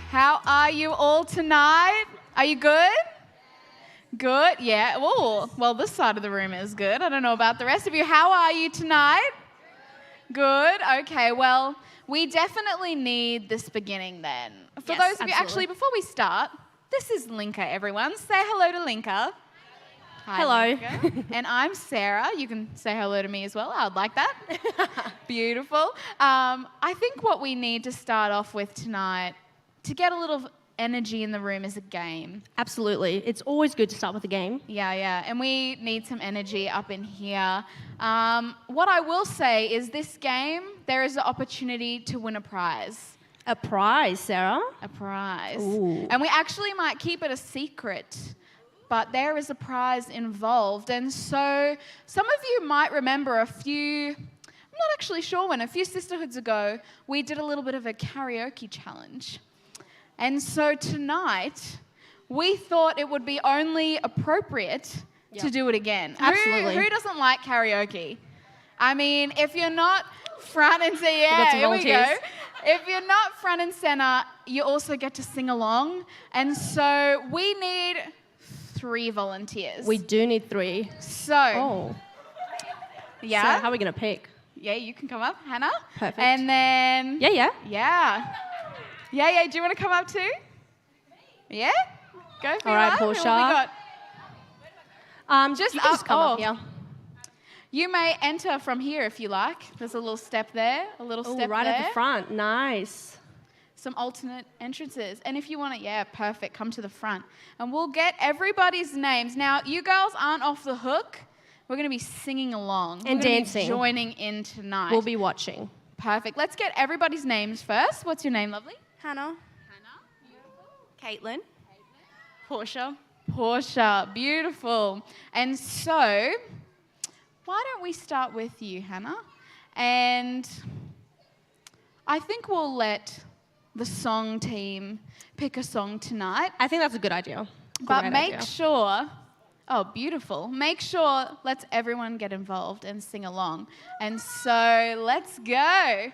How are you all tonight? Are you good? Good? Yeah. Oh, well, this side of the room is good. I don't know about the rest of you. How are you tonight? Good. Okay, well, we definitely need this beginning then. For Yes, those of you, absolutely. actually, before we start, this is Linka, everyone. Say hello to Linka. Hi, Hello. Linka. And I'm Sarah. You can say hello to me as well. I would like that. Beautiful. I think what we need to start off with tonight, to get a little energy in the room, is a game. Absolutely. It's always good to start with a game. Yeah. And we need some energy up in here. What I will say is this game, there is an opportunity to win a prize. A prize, Sarah. A prize. Ooh. And we actually might keep it a secret, but there is a prize involved. And so some of you might remember I'm not actually sure when, a few sisterhoods ago, we did a little bit of a karaoke challenge. And so tonight, we thought it would be only appropriate to do it again. Absolutely. Who doesn't like karaoke? I mean, if you're not front and center, got some here we go. volunteers. If you're not front and center, you also get to sing along. And so we need 3 volunteers. We do need 3. So, Oh. yeah. So how are we going to pick? Yeah, you can come up, Hannah. Perfect. And then... Yeah. Yeah. Do you want to come up too? Yeah? Go for All right, it. Portia. What we got? Just, Just you can just up- come oh. up here. You may enter from here if you like. There's a little step there, a little Oh, step right there. at the front. Nice. Some alternate entrances. And if you want to, perfect, come to the front. And we'll get everybody's names. Now, you girls aren't off the hook. We're going to be singing along. And We're gonna dancing. Be joining in tonight. We'll be watching. Perfect. Let's get everybody's names first. What's your name, lovely? Hannah. Caitlin. Portia. Beautiful. And so, why don't we start with you, Hannah? And I think we'll let the song team pick a song tonight. I think that's a good idea. But Great make idea. sure, beautiful. Make sure, let's everyone get involved and sing along. And so, let's go.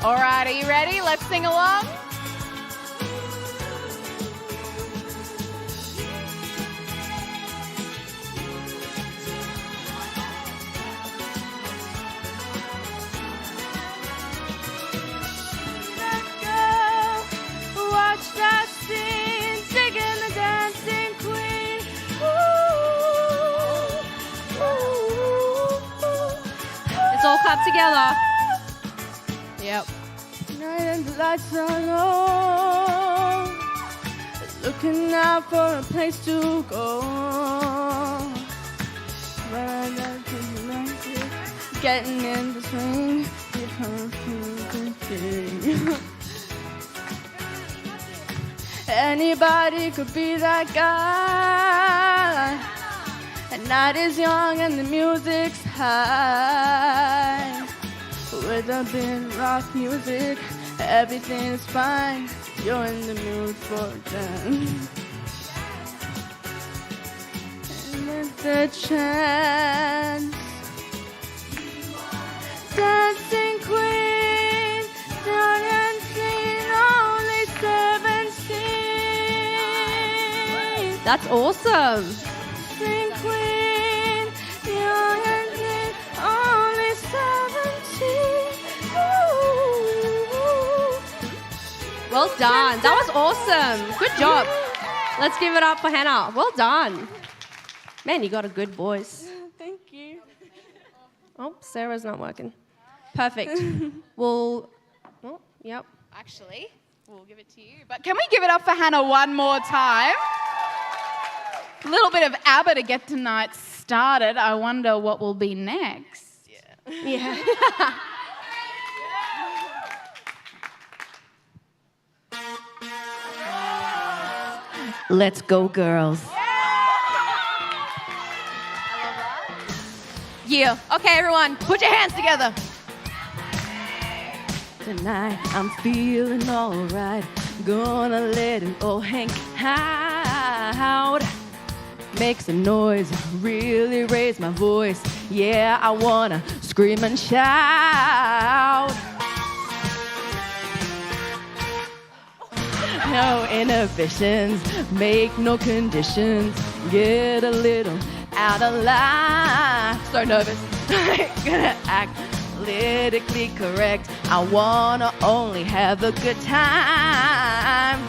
All right, are you ready? Let's sing along. Watch that scene, digging the dancing queen. Let's all clap together. Yep. Night and the lights are low, looking out for a place to go. But I love to like it, getting in the swing, it hurts me to sing. Anybody could be that guy. The night is young and the music's high. With a bit rock music, everything's fine. You're in the mood for a dance. And it's a chance. Dancing queen, young and clean, only 17. That's awesome. Dancing queen, young and clean, only 17. Well done. That was awesome. Good job. Let's give it up for Hannah. Well done. Man, you got a good voice. Thank you. Oh, Sarah's not working. Perfect. Well, yep. Actually, we'll give it to you. But can we give it up for Hannah one more time? A little bit of ABBA to get tonight started. I wonder what will be next. Yeah. Let's go, girls. Yeah. Okay, everyone, put your hands together. Tonight I'm feeling alright. Gonna let it all hang out. Make some noise, really raise my voice. Yeah, I wanna scream and shout. No inhibitions, make no conditions. Get a little out of line. So nervous, gonna act politically correct. I wanna only have a good time.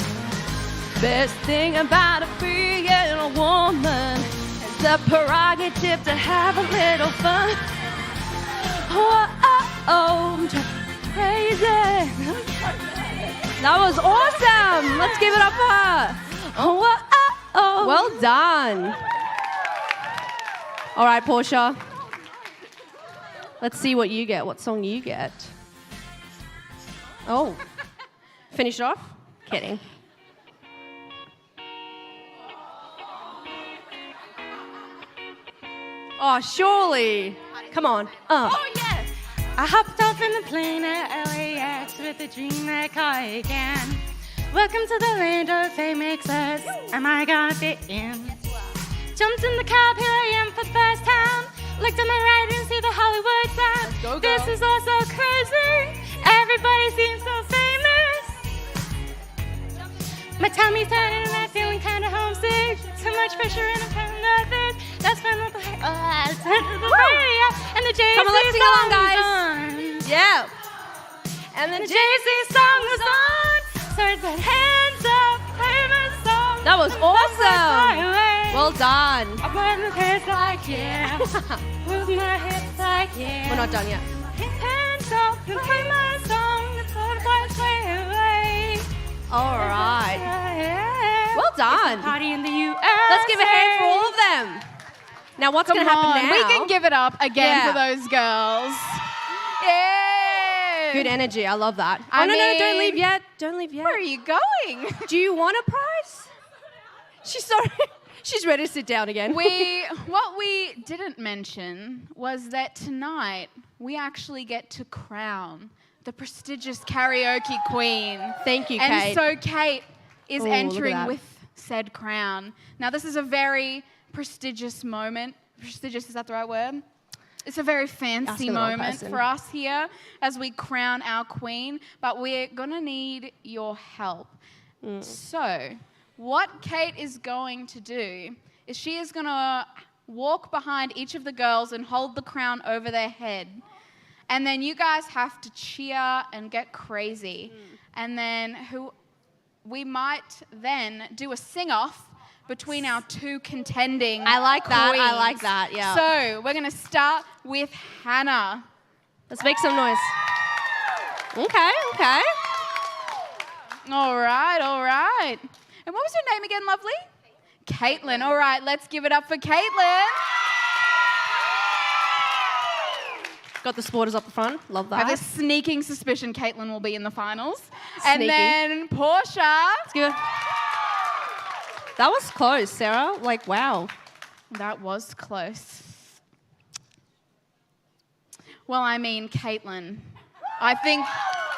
Best thing about a free young woman is the prerogative to have a little fun. I'm crazy. That was awesome. Let's give it up for her. Well done. All right, Portia. Let's see what you get. What song you get? Oh, finish it off? Kidding. Oh, surely. Come on. Oh, yes. I hopped off in the plane at LAX with a dream that I can. Welcome to the land of fame excess. Am I gonna fit in? Jumped in the cab, here I am for the first time. Looked to my right and see the Hollywood sign. Go, girl. This is all so crazy. Everybody seems so famous. My tummy's turning and I'm feeling kinda homesick. Too much pressure and I'm kind of nervous. That's when I'm like, I turned to the radio and the Jay-Z Come on, let's sing along, song was guys. on. Yeah. And The then Jay-Z song was on. So I said, hands up, play my song. that was awesome. Well, Well done. I put my hands like, yeah. Move my hips like, yeah. We're not done yet. Hands up and play my song. The butterflies fly away. All right. Yeah. Well done. Party in the U.S. Let's give a hand for all of them. Now, what's going to happen on, now? we can give it up again Yeah. for those girls. Yeah. Good energy. I love that. I Oh, no, don't mean- leave yet. Don't leave yet. Where are you going? Do you want a prize? She's sorry. She's ready to sit down again. What we didn't mention was that tonight we actually get to crown the prestigious karaoke queen. Thank you, And Kate. so Kate is Ooh, look at entering that. with said crown. Now this is a very prestigious moment. Prestigious, is that the right word? It's a very fancy Asking the wrong moment person. for us here as we crown our queen, but we're gonna need your help. So, what Kate is going to do is she is gonna walk behind each of the girls and hold the crown over their head. And then you guys have to cheer and get crazy. And then we might then do a sing-off between our two contending I like that. I queens. like that, yeah. So we're going to start with Hannah. Let's make some noise. Okay. All right. And what was your name again, lovely? Caitlin. All right, let's give it up for Caitlin. Got the supporters up the front. Love I have that. a sneaking suspicion Caitlin will be in the finals. And Sneaky. then Portia. Let's give it. That was close, Sarah. Like, wow. That was close. Well, I mean, Caitlin, I think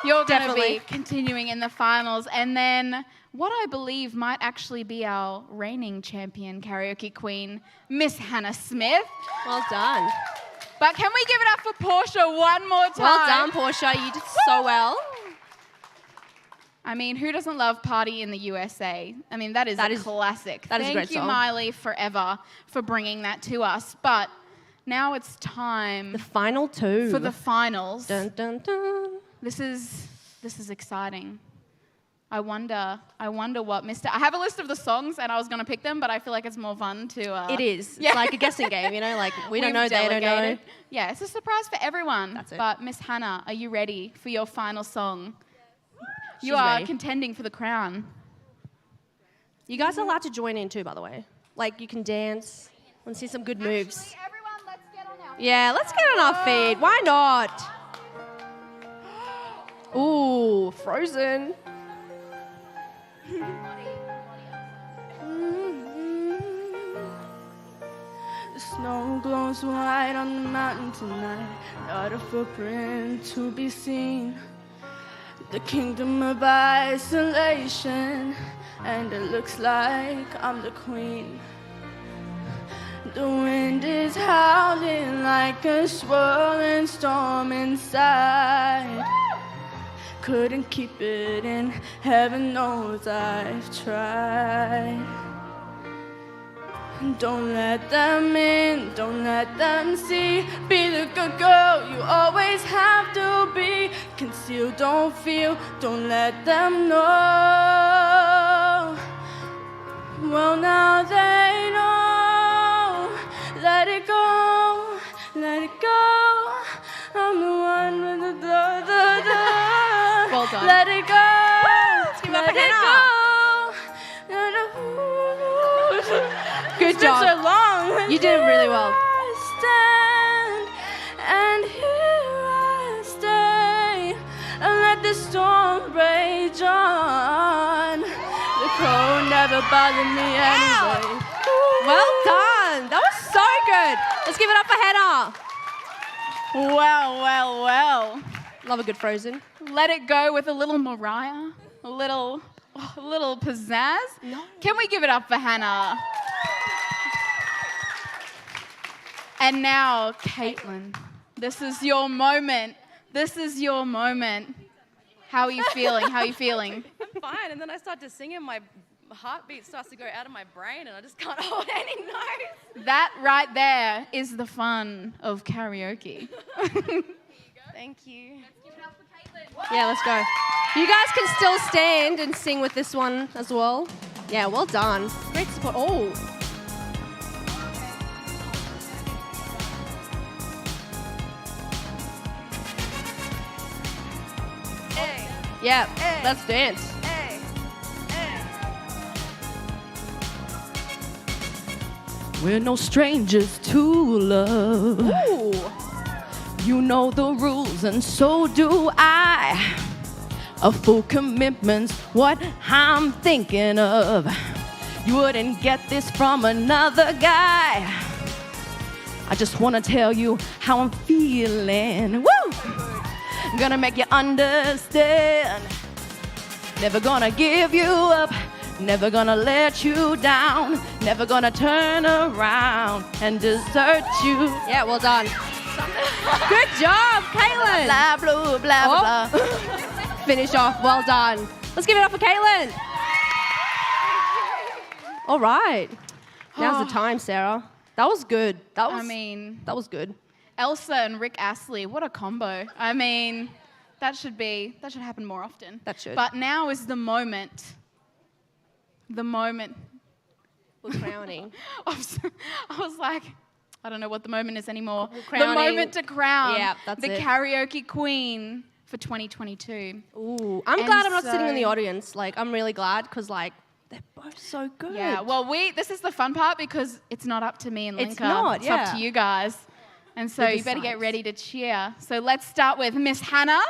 you're going to Definitely. be continuing in the finals. And then what I believe might actually be our reigning champion karaoke queen, Miss Hannah Smith. Well done. But can we give it up for Portia one more time? Well done, Portia. You did so well. I mean, who doesn't love Party in the USA? I mean, that is a classic. that is a great Thank you, song. Miley, forever for bringing that to us. But now it's time The final two. for the finals. Dun, dun, dun. This is exciting. I wonder what Mr. I have a list of the songs and I was going to pick them, but I feel like it's more fun to... It is. Yeah. It's like a guessing game, you know? Like, we don't We've know, they don't know. delegated. Yeah, it's a surprise for everyone. That's it. But Miss Hannah, are you ready for your final song? She's You are ready. contending for the crown. You guys are allowed to join in too, by the way. Like, you can dance. Want to see some good moves. Actually, everyone, let's get on our Yeah, let's get on our feet. Why not? Ooh, Frozen. The snow glows white on the mountain tonight, not a footprint to be seen. the kingdom of isolation, and it looks like I'm the queen. The wind is howling like a swirling storm inside. Couldn't keep it in, heaven knows I've tried. Don't let them in, don't let them see. Be the good girl you always have to be. Conceal, don't feel, don't let them know. Well, now they know. Let it go, let it go. I'm the one with the. Well done. Let it go, Let's give it up let for it Hannah. go. Good It's been job. so long. You did it really well. I stand, and here I stay, and let the storm rage on. The cold never bothered me anyway. Well done. That was so good. Let's give it up for Hannah. Well, well, well. Love a good Frozen. Let it go with a little Mariah, a little pizzazz. No. Can we give it up for Hannah? And now, Caitlin, this is your moment. This is your moment. How are you feeling? How are you feeling? I'm fine, and then I start to sing and my heartbeat starts to go out of my brain and I just can't hold any notes. That right there is the fun of karaoke. Thank you. Yeah, let's go. You guys can still stand and sing with this one as well. Yeah, well done. Great support. Oh. Hey, Yeah, Hey. let's dance. hey, hey. We're no strangers to love. Ooh. You know the rules, and so do I. A full commitment's what I'm thinking of. You wouldn't get this from another guy. I just wanna tell you how I'm feeling. Woo! Gonna make you understand. Never gonna give you up. Never gonna let you down. Never gonna turn around and desert you. Yeah, well done. Good job, Caitlin. Blah, blah, blah, Oh. blah. Finish off. Well done. Let's give it up for Caitlin. All right. Now's the time, Sarah. That was good. That was good. Elsa and Rick Astley, what a combo. I mean, that should happen more often. That should. But now is the moment. The moment. We're crowning. I was like, I don't know what the moment is anymore. The crowning. moment to crown Yeah, that's the it. karaoke queen for 2022. Ooh, I'm And glad I'm not sitting in the so- audience. Like, I'm really glad because, like, they're both so good. Yeah, well, this is the fun part because it's not up to me and Linka. It's not, It's up yeah. to you guys. And so Who you better get decides? ready to cheer. So let's start with Miss Hannah.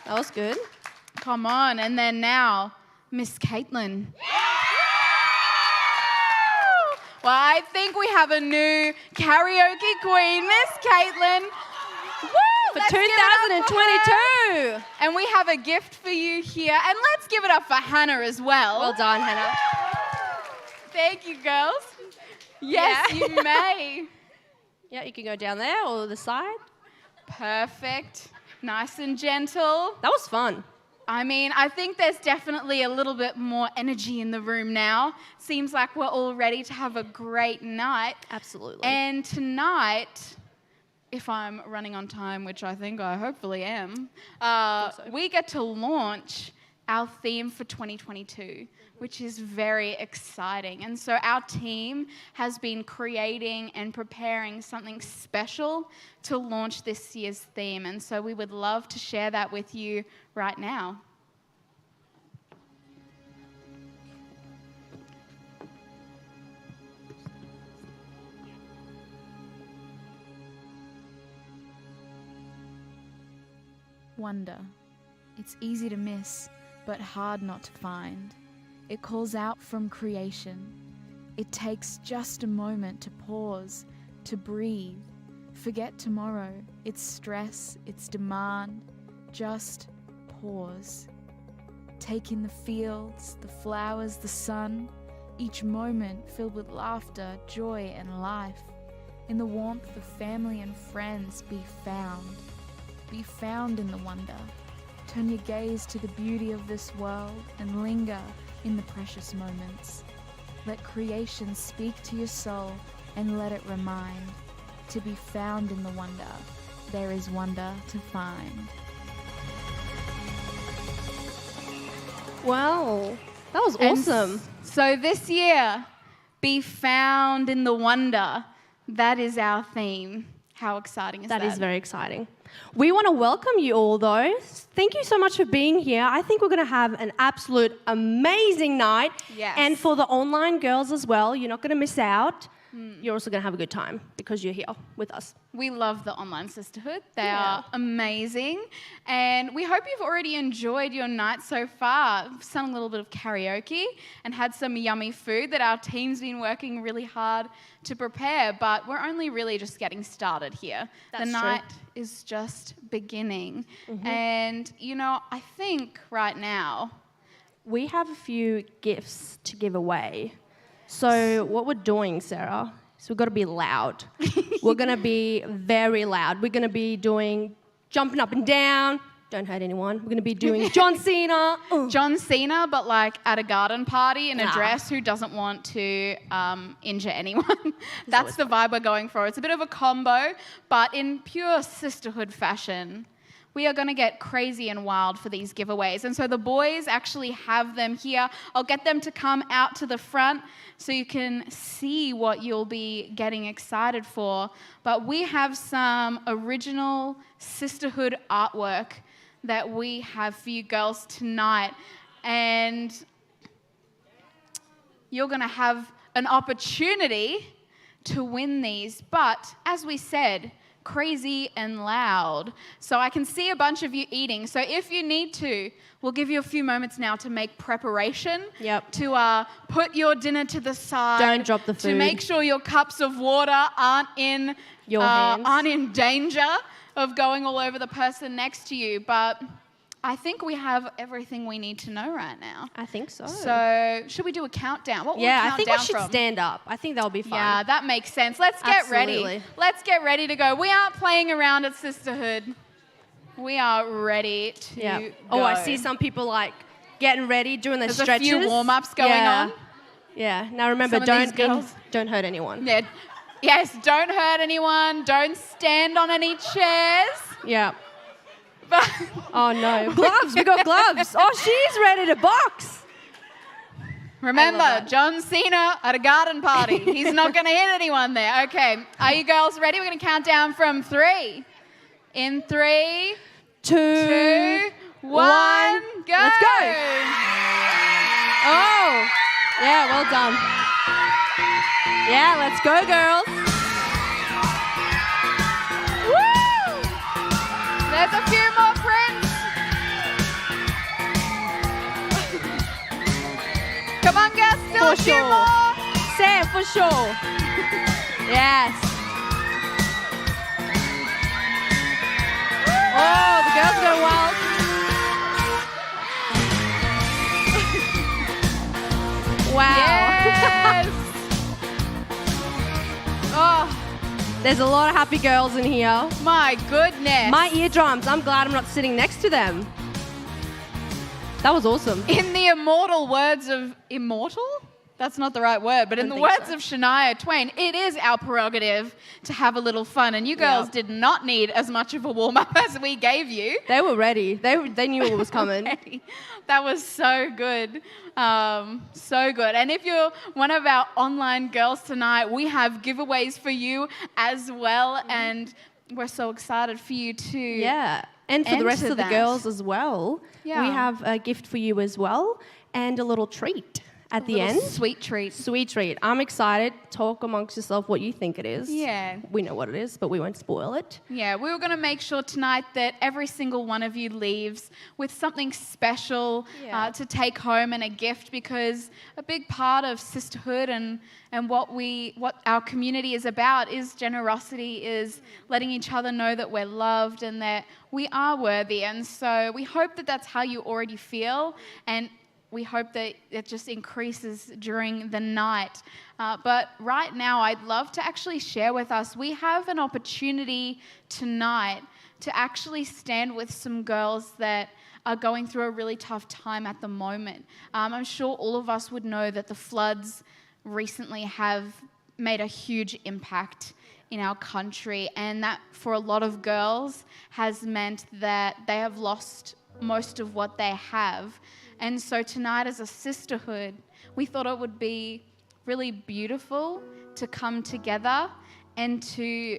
That was good. Come on. And then now, Miss Caitlin. Well, I think we have a new karaoke queen, Miss Caitlin. Woo! For Let's give it up for her. 2022. And we have a gift for you here. And let's give it up for Hannah as well. Well done, Hannah. Thank you, girls. Yes, Yeah. you may. Yeah, you can go down there or the side. Perfect. Nice and gentle. That was fun. I mean, I think there's definitely a little bit more energy in the room now. Seems like we're all ready to have a great night. Absolutely. And tonight, if I'm running on time, which I hopefully am, we get to launch our theme for 2022, which is very exciting. And so our team has been creating and preparing something special to launch this year's theme. And so we would love to share that with you right now. Wonder. It's easy to miss, but hard not to find. It calls out from creation. It takes just a moment to pause, to breathe, Forget tomorrow, its stress, its demand. Just pause. Take in the fields, the flowers, the sun, each moment filled with laughter, joy, and life. In the warmth of family and friends, be found. Be found in the wonder. Turn your gaze to the beauty of this world and linger in the precious moments. Let creation speak to your soul and let it remind. To be found in the wonder, there is wonder to find. Wow, that was awesome. So this year, be found in the wonder. That is our theme. How exciting is that? That is very exciting. We want to welcome you all, though. Thank you so much for being here. I think we're going to have an absolute amazing night. Yes. And for the online girls as well, you're not going to miss out. You're also going to have a good time because you're here with us. We love the online sisterhood. They are amazing. And we hope you've already enjoyed your night so far. We've sung a little bit of karaoke and had some yummy food that our team's been working really hard to prepare. But we're only really just getting started here. That's the true. night is just beginning. And, you know, I think right now, We have a few gifts to give away. So what we're doing, Sarah, is we've got to be loud. We're going to be very loud. We're going to be doing jumping up and down. Don't hurt anyone. We're going to be doing John Cena. John Cena, but like at a garden party in a Nah. dress, who doesn't want to injure anyone. That's the vibe we're going for. It's a bit of a combo, but in pure sisterhood fashion. We are going to get crazy and wild for these giveaways. And so the boys actually have them here. I'll get them to come out to the front so you can see what you'll be getting excited for. But we have some original sisterhood artwork that we have for you girls tonight. And you're going to have an opportunity to win these. But as we said, crazy and loud. So I can see a bunch of you eating. So if you need to, we'll give you a few moments now to make preparation. Yep. To put your dinner to the side. Don't drop the To food. make sure your cups of water aren't in Your hands. aren't in danger of going all over the person next to you. But I think we have everything we need to know right now. I think so. So should we do a countdown? What will we yeah, count I think we down should from? stand up. I think that'll be fun. Yeah, that makes sense. Let's get ready. Absolutely. Let's get ready to go. We aren't playing around at Sisterhood. We are ready to Yeah. go. Oh, I see some people like getting ready, doing their There's stretches. a few warm-ups going on. Yeah. Now remember, Some of these girls- don't hurt anyone. Yeah. Yes, don't hurt anyone. Don't stand on any chairs. Yeah. But Oh no, gloves! We got gloves. Oh, she's ready to box. remember, that. John Cena at a garden party. He's not going to hit anyone there. Okay, are you girls ready? We're going to count down from 3. In 3, 2, 1, go! Let's go. Oh, yeah, well done. Yeah, let's go, girls. Woo! There's a few more prints. Come on, girls, still For a few sure. more. Sam, for sure. Yes. Oh, the girls are going wild. Wow. Yes. Oh, There's a lot of happy girls in here. my goodness. My eardrums, I'm glad I'm not sitting next to them. That was awesome. In the immortal words of immortal? That's not the right word, but in the Don't think words so. of Shania Twain, it is our prerogative to have a little fun. And you girls Yeah. did not need as much of a warm-up as we gave you. They were ready. They knew what was coming. That was so good. So good. And if you're one of our online girls tonight, we have giveaways for you as well. And we're so excited for you to Yeah. And for the rest Enter of the that. girls as well, Yeah. we have a gift for you as well and a little treat at the Little end. sweet treat. Sweet treat. I'm excited. Talk amongst yourself what you think it is. Yeah. We know what it is, but we won't spoil it. Yeah, we were going to make sure tonight that every single one of you leaves with something special to take home and a gift, because a big part of sisterhood and what our community is about is generosity, is letting each other know that we're loved and that we are worthy. And so we hope that that's how you already feel, and we hope that it just increases during the night. But right now, I'd love to actually share with us, we have an opportunity tonight to actually stand with some girls that are going through a really tough time at the moment. I'm sure all of us would know that the floods recently have made a huge impact in our country, and that for a lot of girls has meant that they have lost most of what they have. And so tonight, as a sisterhood, we thought it would be really beautiful to come together and to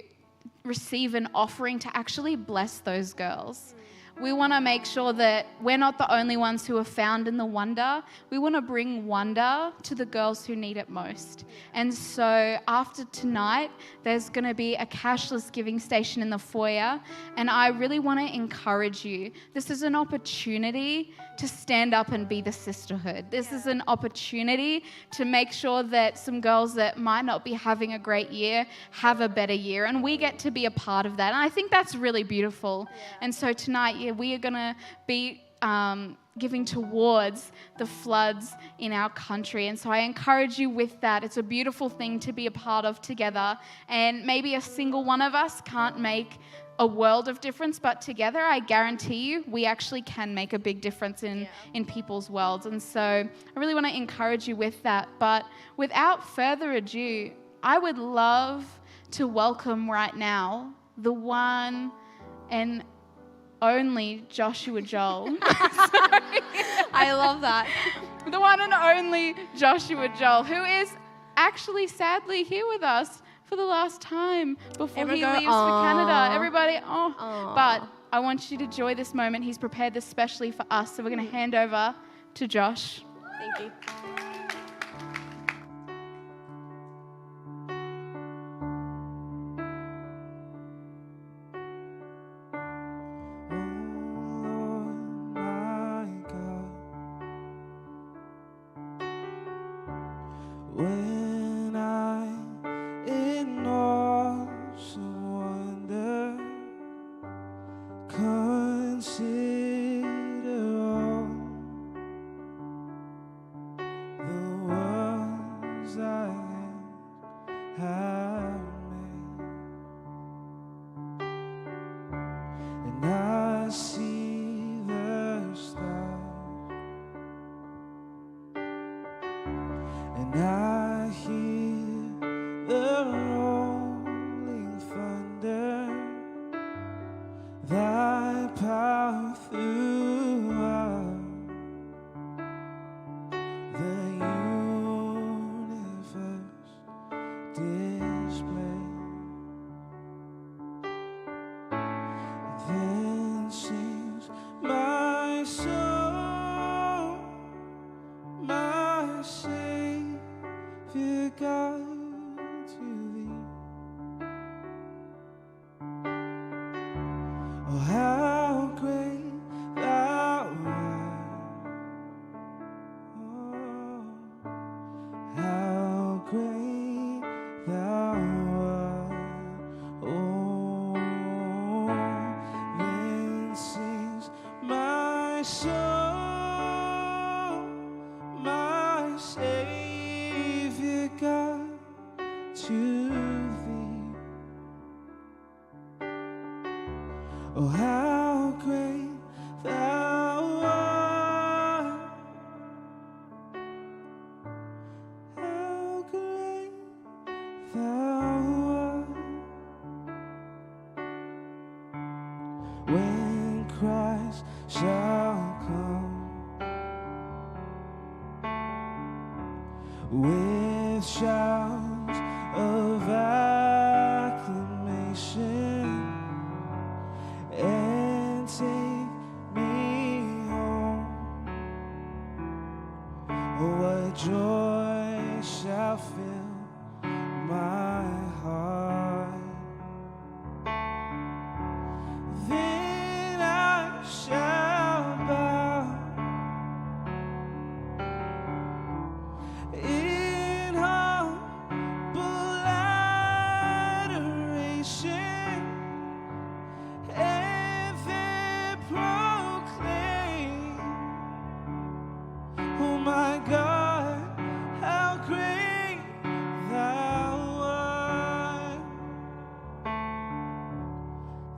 receive an offering to actually bless those girls. We want to make sure that we're not the only ones who are found in the wonder. We want to bring wonder to the girls who need it most. And so after tonight, there's going to be a cashless giving station in the foyer. And I really want to encourage you. This is an opportunity to stand up and be the sisterhood. This is an opportunity to make sure that some girls that might not be having a great year have a better year. And we get to be a part of that. And I think that's really beautiful. And so tonight, we are going to be giving towards the floods in our country. And so I encourage you with that. It's a beautiful thing to be a part of together. And maybe a single one of us can't make a world of difference, but together, I guarantee you, we actually can make a big difference in people's worlds. And so I really want to encourage you with that. But without further ado, I would love to welcome right now the one and only Joshua Joel. I love that. The one and only Joshua Joel, who is actually sadly here with us for the last time before he leaves for Canada. Everybody, but I want you to enjoy this moment. He's prepared this specially for us, so we're going to hand over to Josh. Thank you. When I'm in awesome wonder, consider all the worlds I have made, and I see the stars, and I hear the rolling thunder, thy power throughout the universe display. Then sings my soul, my Savior God, to thee. Oh, how great thou art! Oh, how great thou art! Oh, then sings my soul, my Savior God, to thee. Oh, how great thou art! How great thou art! When Christ shall come with shouts of acclamation and take me home. Oh, what joy joy shall fill my heart. Then I shall bow in humble adoration and then proclaim, oh my God, how great thou art.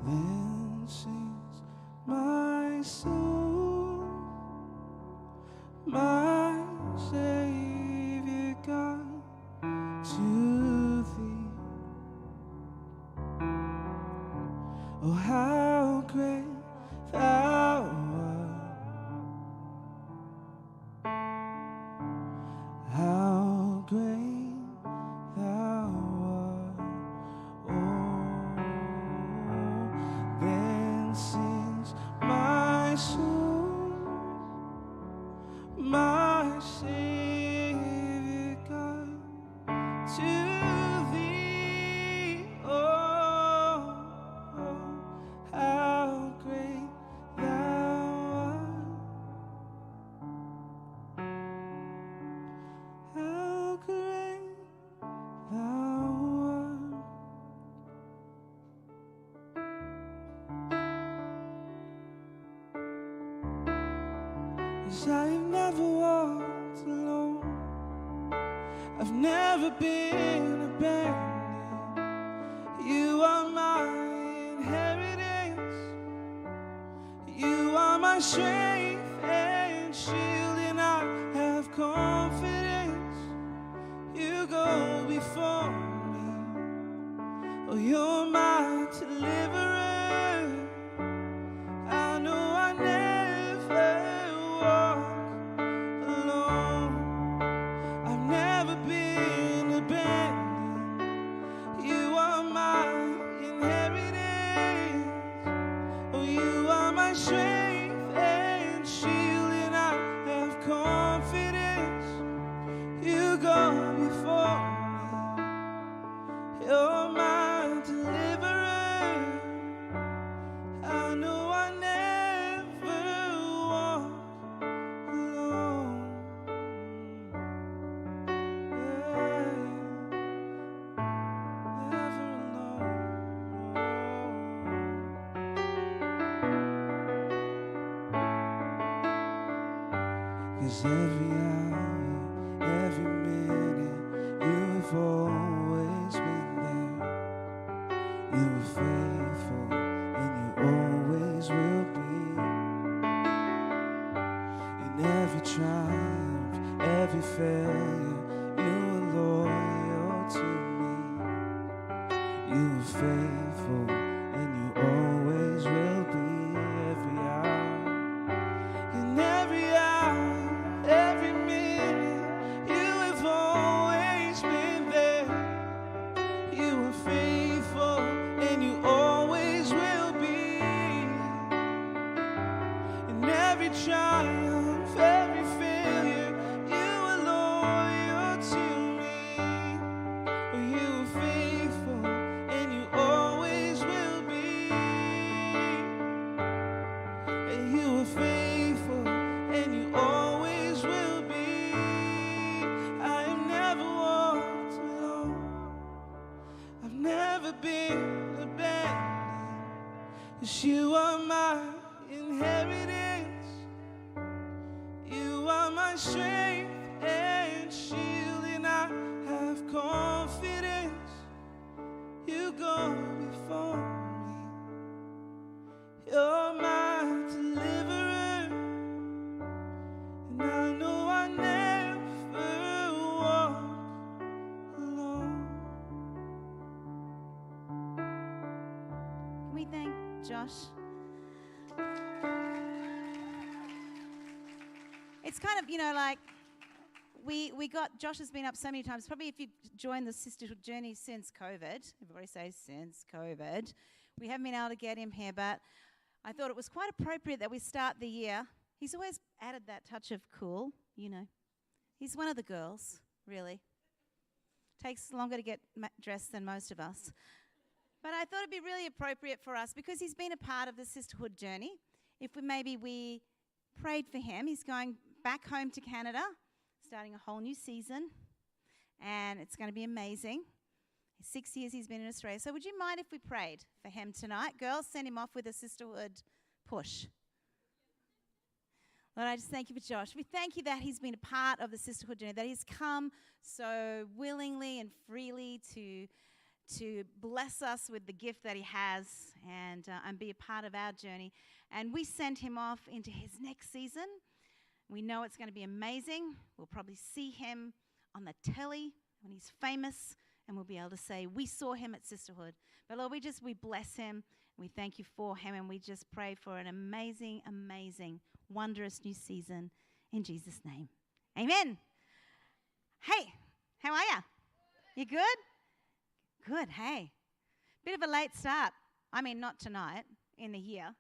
Then sings my soul, my Savior God, to thee. Oh, how great thou art. How great thou art. Oh, then sings my soul, my Savior God, to thee. Oh, how great thou art. How great thou art. 'Cause I have never walked alone. I've never been abandoned. You are my inheritance. You are my strength and shield, and I have confidence. You go before me. Oh, you're my deliverer. I know I never walk alone. I've never been abandoned. You are my inheritance. Oh, you are my strength and shield, and I have confidence. You go before me. You're my deliverer. I know I never walk alone. Yeah, never alone. 'Cause every hour, every minute, you have always been there. You were faithful, and you always will be. In every triumph, every failure, you are loyal to me. You are faithful, and you always will be. Every hour, in every hour, every minute, you have always been there. You are faithful, and you always will be. In every triumph, every failure, you are loyal to me. Oh, you are faithful, and you always will be. And you are faithful, and you always will be. I have never walked alone. I've never been abandoned. 'Cause you are my inheritance. You are my strength and shield, and I have confidence. You go before me. You're my deliverer, and I know I never walk alone. Can we thank Josh? It's kind of, like we got, Josh has been up so many times. Probably if you've joined the Sisterhood journey since COVID, everybody say since COVID, we haven't been able to get him here, but I thought it was quite appropriate that we start the year. He's always added that touch of cool, He's one of the girls, really. Takes longer to get dressed than most of us. But I thought it'd be really appropriate for us, because he's been a part of the sisterhood journey. If we prayed for him. He's going back home to Canada, starting a whole new season, and it's going to be amazing. 6 years he's been in Australia. So would you mind if we prayed for him tonight? Girls, send him off with a sisterhood push. Lord, I just thank you for Josh. We thank you that he's been a part of the sisterhood journey, that he's come so willingly and freely to bless us with the gift that he has and be a part of our journey. And we send him off into his next season. We know it's going to be amazing. We'll probably see him on the telly when he's famous, and we'll be able to say, we saw him at Sisterhood. But Lord, we bless him. We thank you for him, and we just pray for an amazing, amazing, wondrous new season in Jesus' name. Amen. Hey, how are you? You good? Good, hey. Bit of a late start. I mean, not tonight, in the year.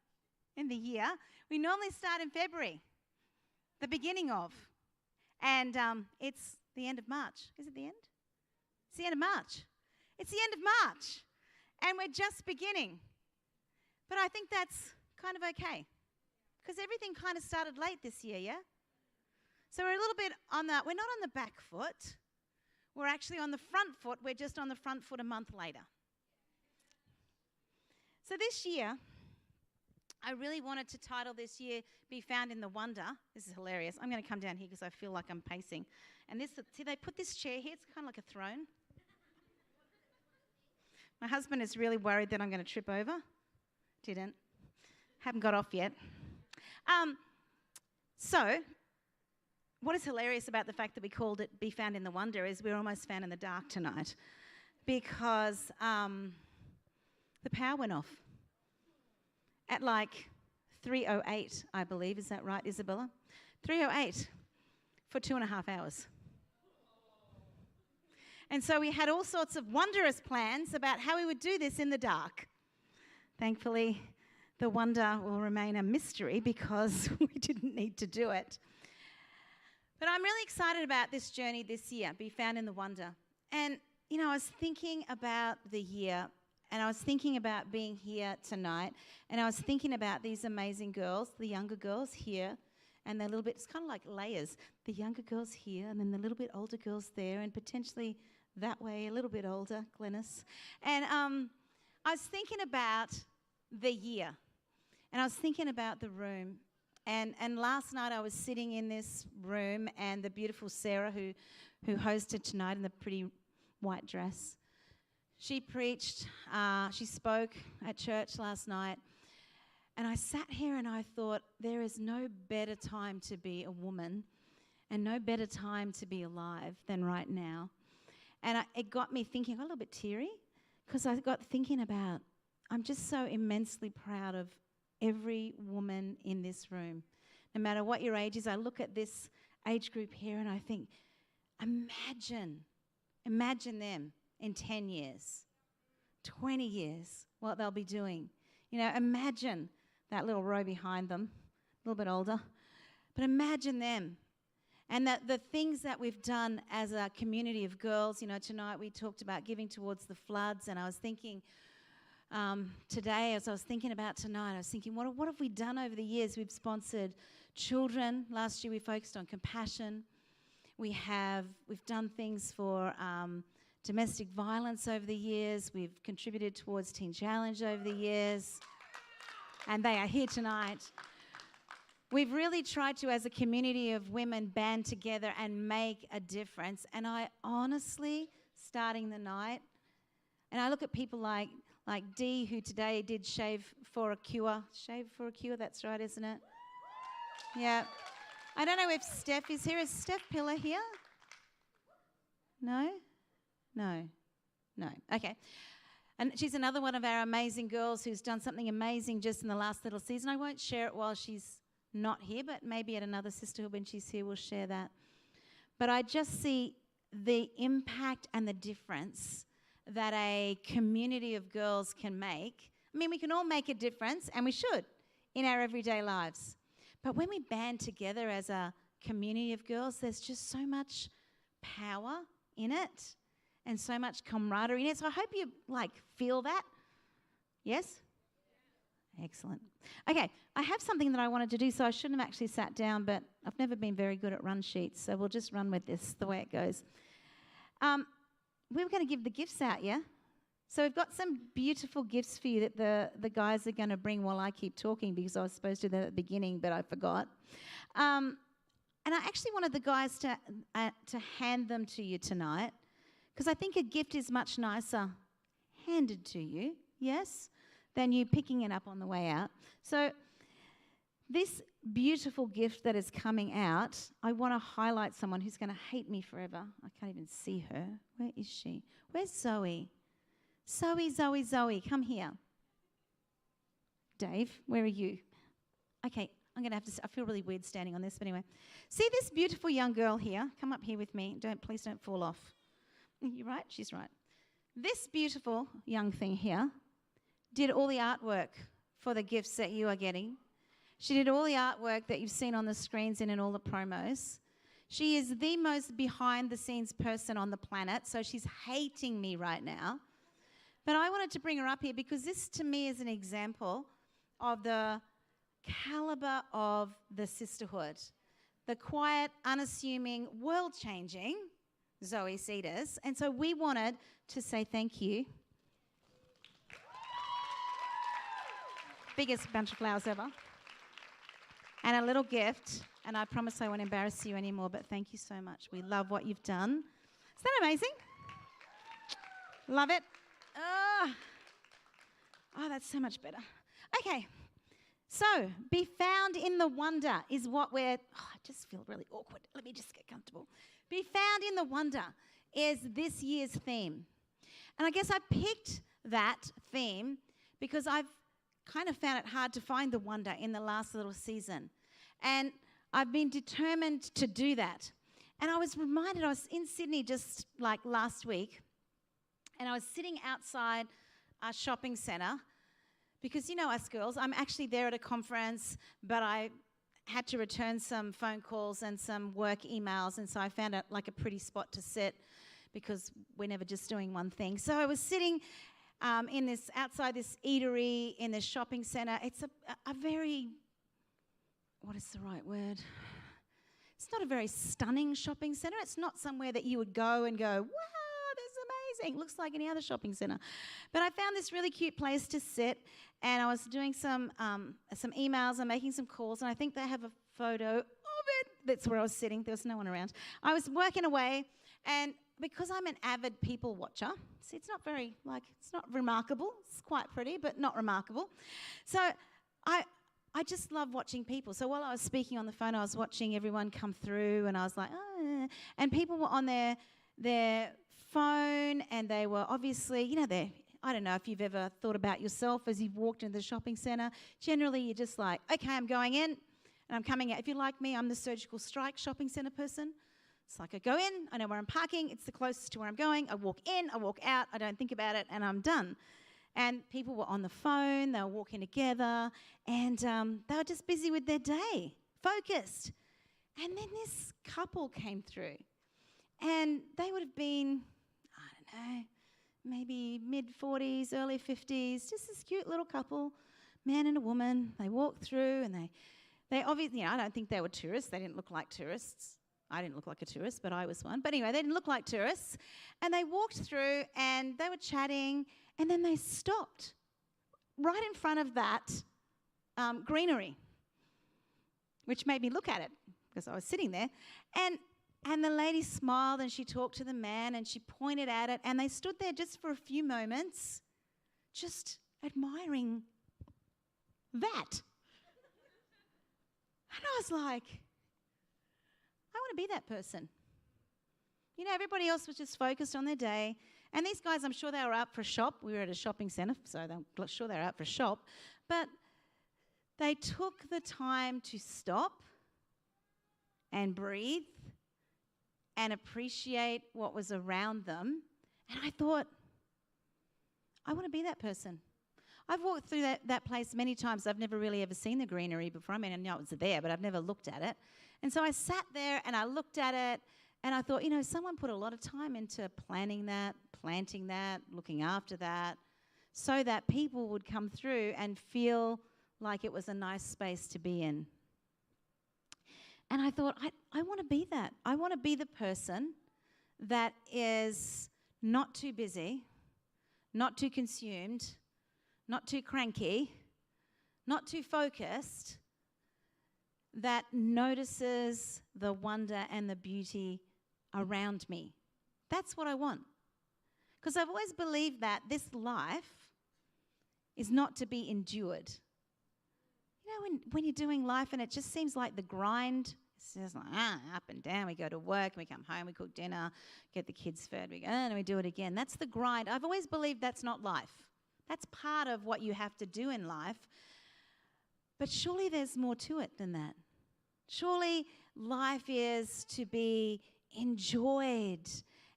In the year. We normally start in February, the beginning of. And it's the end of March. Is it the end? It's the end of March. It's the end of March. And we're just beginning. But I think that's kind of okay. Because everything kind of started late this year, yeah? So we're a little bit we're not on the back foot. We're actually on the front foot. We're just on the front foot a month later. So this year, I really wanted to title this year, Be Found in the Wonder. This is hilarious. I'm going to come down here because I feel like I'm pacing. And see, they put this chair here. It's kind of like a throne. My husband is really worried that I'm going to trip over. Didn't. Haven't got off yet. So, what is hilarious about the fact that we called it Be Found in the Wonder is we're almost found in the dark tonight, because the power went off at like 3:08, I believe. Is that right, Isabella? 3:08 for 2.5 hours. And so we had all sorts of wondrous plans about how we would do this in the dark. Thankfully, the wonder will remain a mystery because we didn't need to do it. But I'm really excited about this journey this year, Be Found in the Wonder. And, you know, I was thinking about the year, and I was thinking about being here tonight, and I was thinking about these amazing girls, the younger girls here, and they're a little bit, it's kind of like layers. The younger girls here, and then the little bit older girls there, and potentially that way, a little bit older, Glennis. And I was thinking about the year, and I was thinking about the room. And last night I was sitting in this room, and the beautiful Sarah, who hosted tonight in the pretty white dress, she preached, she spoke at church last night. And I sat here and I thought, there is no better time to be a woman and no better time to be alive than right now. And it got me thinking, I got a little bit teary, because I got thinking about, I'm just so immensely proud of every woman in this room. No matter what your age is, I look at this age group here and I think, imagine them in 10 years, 20 years, what they'll be doing. You know, imagine that little row behind them, a little bit older, but imagine them. And that the things that we've done as a community of girls, you know, tonight we talked about giving towards the floods, and I was thinking, today, as I was thinking about tonight, I was thinking, what have we done over the years? We've sponsored children. Last year we focused on compassion. We've done things for domestic violence over the years. We've contributed towards Teen Challenge over the years. And they are here tonight. We've really tried to, as a community of women, band together and make a difference. And I honestly, starting the night, and I look at people like Dee, who today did Shave for a Cure. Shave for a Cure, that's right, isn't it? Yeah. I don't know if Steph is here. Is Steph Pillar here? No? No. Okay. And she's another one of our amazing girls who's done something amazing just in the last little season. I won't share it while she's not here, but maybe at another sisterhood when she's here we'll share that. But I just see the impact and the difference that a community of girls can make. I mean, we can all make a difference, and we should, in our everyday lives. But when we band together as a community of girls, there's just so much power in it and so much camaraderie in it. So I hope you feel that. Yes? Excellent. Okay, I have something that I wanted to do, so I shouldn't have actually sat down, but I've never been very good at run sheets, so we'll just run with this the way it goes. We were going to give the gifts out, yeah? So we've got some beautiful gifts for you that the guys are going to bring while I keep talking, because I was supposed to do that at the beginning, but I forgot. And I actually wanted the guys to hand them to you tonight, because I think a gift is much nicer handed to you, yes, than you picking it up on the way out. So this beautiful gift that is coming out, I want to highlight someone who's going to hate me forever. I can't even see her. Where is she? Where's Zoe? Zoe, come here. Dave, where are you? Okay, I'm going to have to, I feel really weird standing on this, but anyway. See this beautiful young girl here? Come up here with me. Please don't fall off. You right? She's right. This beautiful young thing here did all the artwork for the gifts that you are getting. She did all the artwork that you've seen on the screens and in all the promos. She is the most behind-the-scenes person on the planet, so she's hating me right now. But I wanted to bring her up here because this, to me, is an example of the caliber of the sisterhood. The quiet, unassuming, world-changing Zoe Cedars. And so we wanted to say thank you. Biggest bunch of flowers ever. And a little gift. And I promise I won't embarrass you anymore, but thank you so much. We love what you've done. Is that amazing? Love it. Oh, that's so much better. Okay. So, be found in the wonder is what I just feel really awkward. Let me just get comfortable. Be found in the wonder is this year's theme. And I guess I picked that theme because I've kind of found it hard to find the wonder in the last little season. And I've been determined to do that. And I was reminded, I was in Sydney just like last week, and I was sitting outside our shopping centre because, you know us girls, I'm actually there at a conference, but I had to return some phone calls and some work emails, and so I found it like a pretty spot to sit because we're never just doing one thing. So I was sitting outside this eatery in this shopping centre. It's a very, what is the right word? It's not a very stunning shopping centre. It's not somewhere that you would go and go, wow, this is amazing. It looks like any other shopping centre. But I found this really cute place to sit, and I was doing some emails and making some calls, and I think they have a photo of it. That's where I was sitting. There was no one around. I was working away, and because I'm an avid people watcher, see, it's not very, it's not remarkable. It's quite pretty, but not remarkable. So I just love watching people. So while I was speaking on the phone, I was watching everyone come through, and I was like, oh. And people were on their phone, and they were obviously, I don't know if you've ever thought about yourself as you've walked into the shopping centre. Generally, you're just like, okay, I'm going in, and I'm coming out. If you're like me, I'm the surgical strike shopping centre person. It's like I go in, I know where I'm parking, it's the closest to where I'm going. I walk in, I walk out, I don't think about it, and I'm done. And people were on the phone, they were walking together, and they were just busy with their day, focused. And then this couple came through, and they would have been, I don't know, maybe mid-40s, early 50s, just this cute little couple, man and a woman. They walked through, and they obviously, I don't think they were tourists. They didn't look like tourists. I didn't look like a tourist, but I was one. But anyway, they didn't look like tourists. And they walked through, and they were chatting, and then they stopped right in front of that greenery, which made me look at it because I was sitting there. And the lady smiled, and she talked to the man, and she pointed at it, and they stood there just for a few moments, just admiring that. And I was like, I want to be that person. Everybody else was just focused on their day. And these guys, I'm sure they were out for a shop. We were at a shopping centre, so I'm sure they were out for a shop. But they took the time to stop and breathe and appreciate what was around them. And I thought, I want to be that person. I've walked through that place many times. I've never really ever seen the greenery before. I mean, I know it's there, but I've never looked at it. And so I sat there and I looked at it and I thought, someone put a lot of time into planning that, planting that, looking after that, so that people would come through and feel like it was a nice space to be in. And I thought, I want to be that. I want to be the person that is not too busy, not too consumed, not too cranky, not too focused, that notices the wonder and the beauty around me. That's what I want. Because I've always believed that this life is not to be endured. When you're doing life and it just seems like the grind, it's just like up and down. We go to work, we come home, we cook dinner, get the kids fed, we go, and we do it again. That's the grind. I've always believed that's not life. That's part of what you have to do in life. But surely there's more to it than that. Surely life is to be enjoyed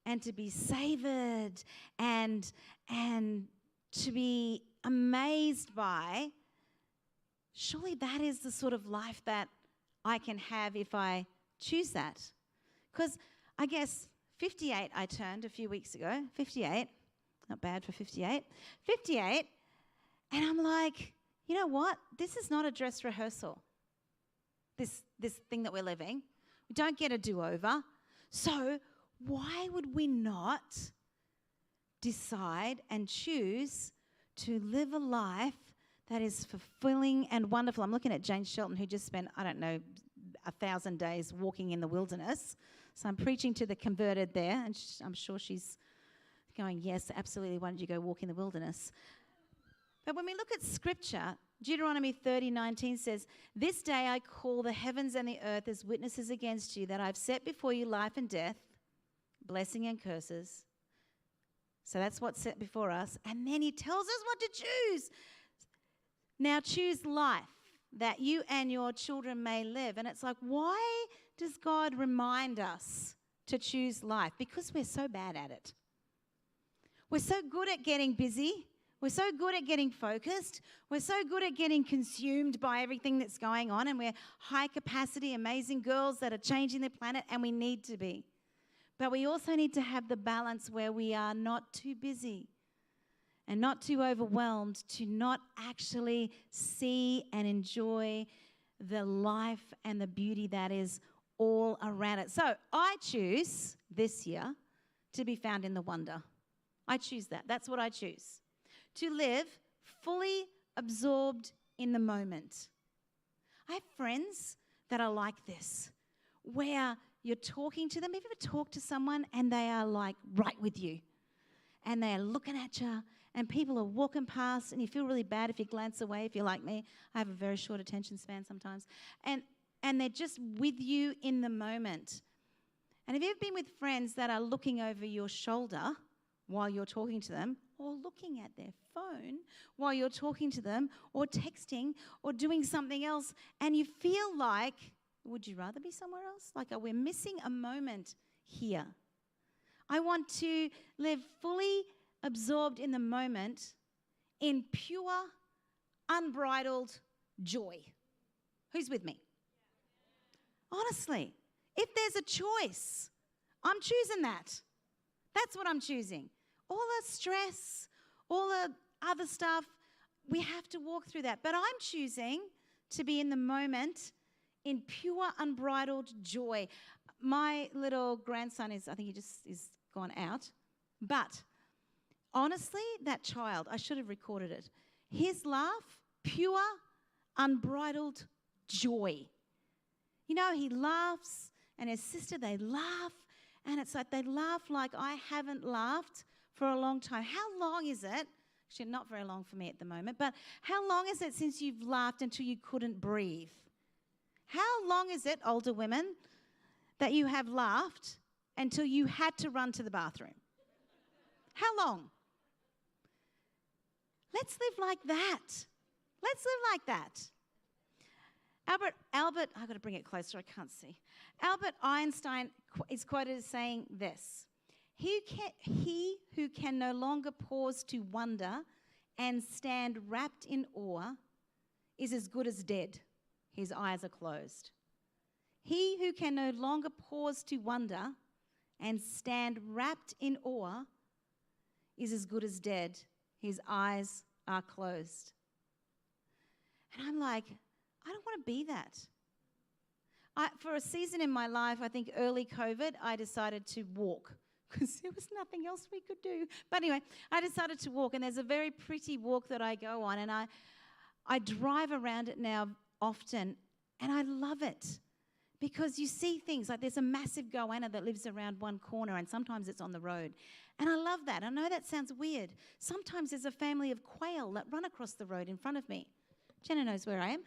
and to be savoured and to be amazed by. Surely that is the sort of life that I can have if I choose that. Because I guess 58 I turned a few weeks ago. 58. Not bad for 58. 58. And I'm like, you know what? This is not a dress rehearsal. This thing that we're living. We don't get a do-over. So why would we not decide and choose to live a life that is fulfilling and wonderful? I'm looking at Jane Shelton, who just spent, 1,000 days walking in the wilderness. So I'm preaching to the converted there, and I'm sure she's going, yes, absolutely, why don't you go walk in the wilderness? But when we look at Scripture, Deuteronomy 30:19 says, "This day I call the heavens and the earth as witnesses against you that I've set before you life and death, blessing and curses." So that's what's set before us. And then he tells us what to choose. Now choose life, that you and your children may live. And it's like, why does God remind us to choose life? Because we're so bad at it. We're so good at getting busy. We're so good at getting focused. We're so good at getting consumed by everything that's going on. And we're high capacity, amazing girls that are changing the planet, and we need to be. But we also need to have the balance where we are not too busy and not too overwhelmed to not actually see and enjoy the life and the beauty that is all around it. So I choose this year to be found in the wonder. I choose that. That's what I choose. To live fully absorbed in the moment. I have friends that are like this, where you're talking to them. Have you ever talked to someone and they are like right with you? And they're looking at you and people are walking past and you feel really bad if you glance away, if you're like me. I have a very short attention span sometimes. And they're just with you in the moment. And have you ever been with friends that are looking over your shoulder while you're talking to them, or looking at their phone while you're talking to them, or texting, or doing something else, and you feel like, would you rather be somewhere else? Like, we're missing a moment here. I want to live fully absorbed in the moment in pure, unbridled joy. Who's with me? Honestly, if there's a choice, I'm choosing that. That's what I'm choosing. All the stress, all the other stuff, we have to walk through that. But I'm choosing to be in the moment in pure, unbridled joy. My little grandson I think he just is gone out. But honestly, that child, I should have recorded it. His laugh, pure, unbridled joy. He laughs, and his sister, they laugh, and it's like they laugh like I haven't laughed for a long time. How long is it? Actually, not very long for me at the moment, but how long is it since you've laughed until you couldn't breathe? How long is it, older women, that you have laughed until you had to run to the bathroom? How long? Let's live like that. Let's live like that. Albert, I've got to bring it closer, I can't see. Albert Einstein is quoted as saying this: He who can no longer pause to wonder and stand wrapped in awe is as good as dead. His eyes are closed. He who can no longer pause to wonder and stand wrapped in awe is as good as dead. His eyes are closed. And I'm like, I don't want to be that. For a season in my life, I think early COVID, I decided to walk because there was nothing else we could do. But anyway, I decided to walk, and there's a very pretty walk that I go on, and I drive around it now often, and I love it because you see things like there's a massive goanna that lives around one corner, and sometimes it's on the road. And I love that. I know that sounds weird. Sometimes there's a family of quail that run across the road in front of me. Jenna knows where I am.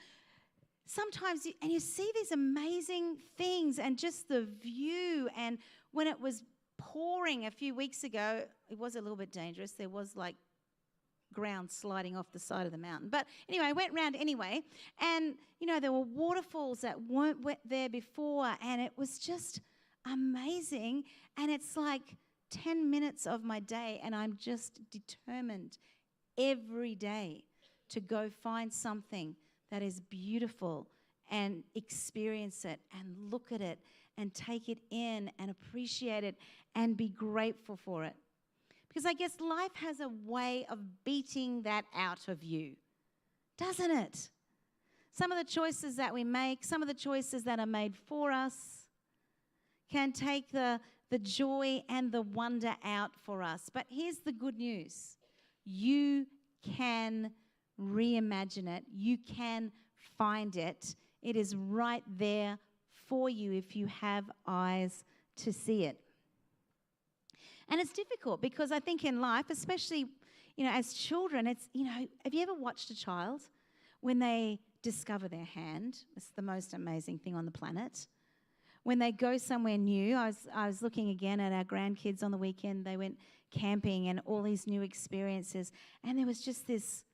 Sometimes, you see these amazing things and just the view. And when it was pouring a few weeks ago, it was a little bit dangerous. There was like ground sliding off the side of the mountain. But anyway, I went round anyway. And, there were waterfalls that weren't there before. And it was just amazing. And it's like 10 minutes of my day. And I'm just determined every day to go find something that is beautiful and experience it and look at it and take it in and appreciate it and be grateful for it. Because I guess life has a way of beating that out of you, doesn't it? Some of the choices that we make, some of the choices that are made for us can take the joy and the wonder out for us. But here's the good news. You can reimagine it. You can find it. It is right there for you if you have eyes to see it. And it's difficult because I think in life, especially, as children, it's, have you ever watched a child when they discover their hand? It's the most amazing thing on the planet. When they go somewhere new, I was looking again at our grandkids on the weekend. They went camping and all these new experiences. And there was just this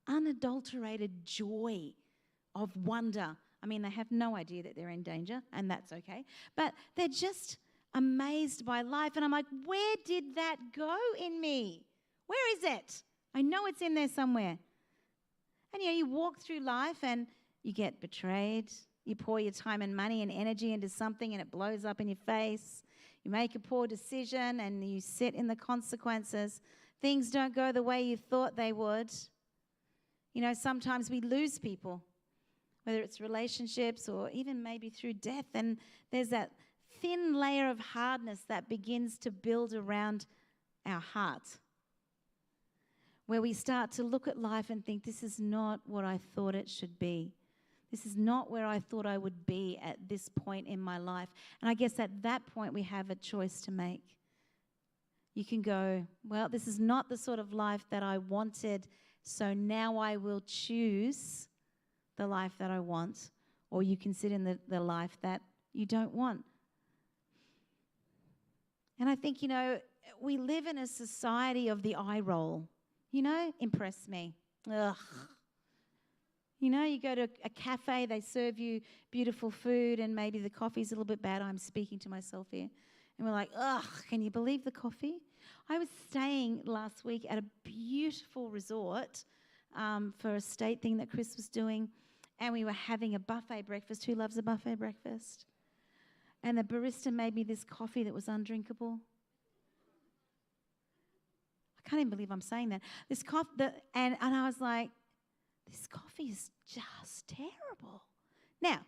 unadulterated joy of wonder. I mean, they have no idea that they're in danger, and that's okay. But they're just amazed by life. And I'm like, where did that go in me? Where is it? I know it's in there somewhere. And, you walk through life and you get betrayed. You pour your time and money and energy into something and it blows up in your face. You make a poor decision and you sit in the consequences. Things don't go the way you thought they would. Sometimes we lose people, whether it's relationships or even maybe through death. And there's that thin layer of hardness that begins to build around our heart, where we start to look at life and think, this is not what I thought it should be. This is not where I thought I would be at this point in my life. And I guess at that point we have a choice to make. You can go, well, this is not the sort of life that I wanted, so now I will choose the life that I want. Or you can sit in the life that you don't want. And I think, we live in a society of the eye roll. Impress me. Ugh. You go to a cafe, they serve you beautiful food and maybe the coffee's a little bit bad. I'm speaking to myself here. And we're like, ugh, can you believe the coffee? I was staying last week at a beautiful resort for a state thing that Chris was doing, and we were having a buffet breakfast. Who loves a buffet breakfast? And the barista made me this coffee that was undrinkable. I can't even believe I'm saying that. This coffee, and I was like, this coffee is just terrible. Now,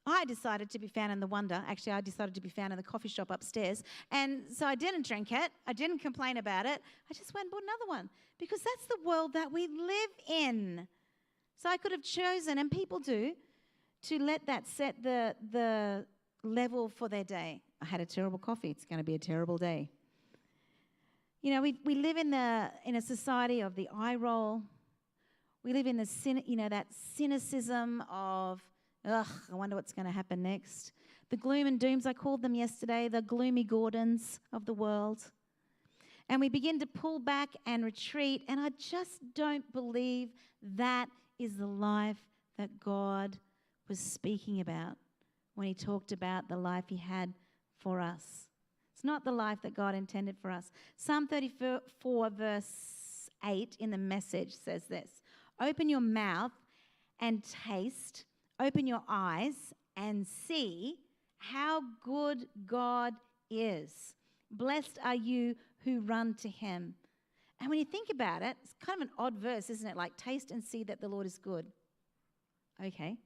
I decided to be found in the wonder. Actually, I decided to be found in the coffee shop upstairs. And so I didn't drink it. I didn't complain about it. I just went and bought another one because that's the world that we live in. So I could have chosen, and people do, to let that set the level for their day. I had a terrible coffee. It's going to be a terrible day. We live in a society of the eye roll. We live in that cynicism of, ugh, I wonder what's going to happen next. The gloom and dooms, I called them yesterday, the gloomy Gordons of the world. And we begin to pull back and retreat, and I just don't believe that is the life that God was speaking about when he talked about the life he had for us. It's not the life that God intended for us. Psalm 34 verse 8 in the Message says this: open your mouth and taste, open your eyes and see how good God is. Blessed are you who run to him. And when you think about it, it's kind of an odd verse, isn't it? Like, taste and see that the Lord is good. Okay.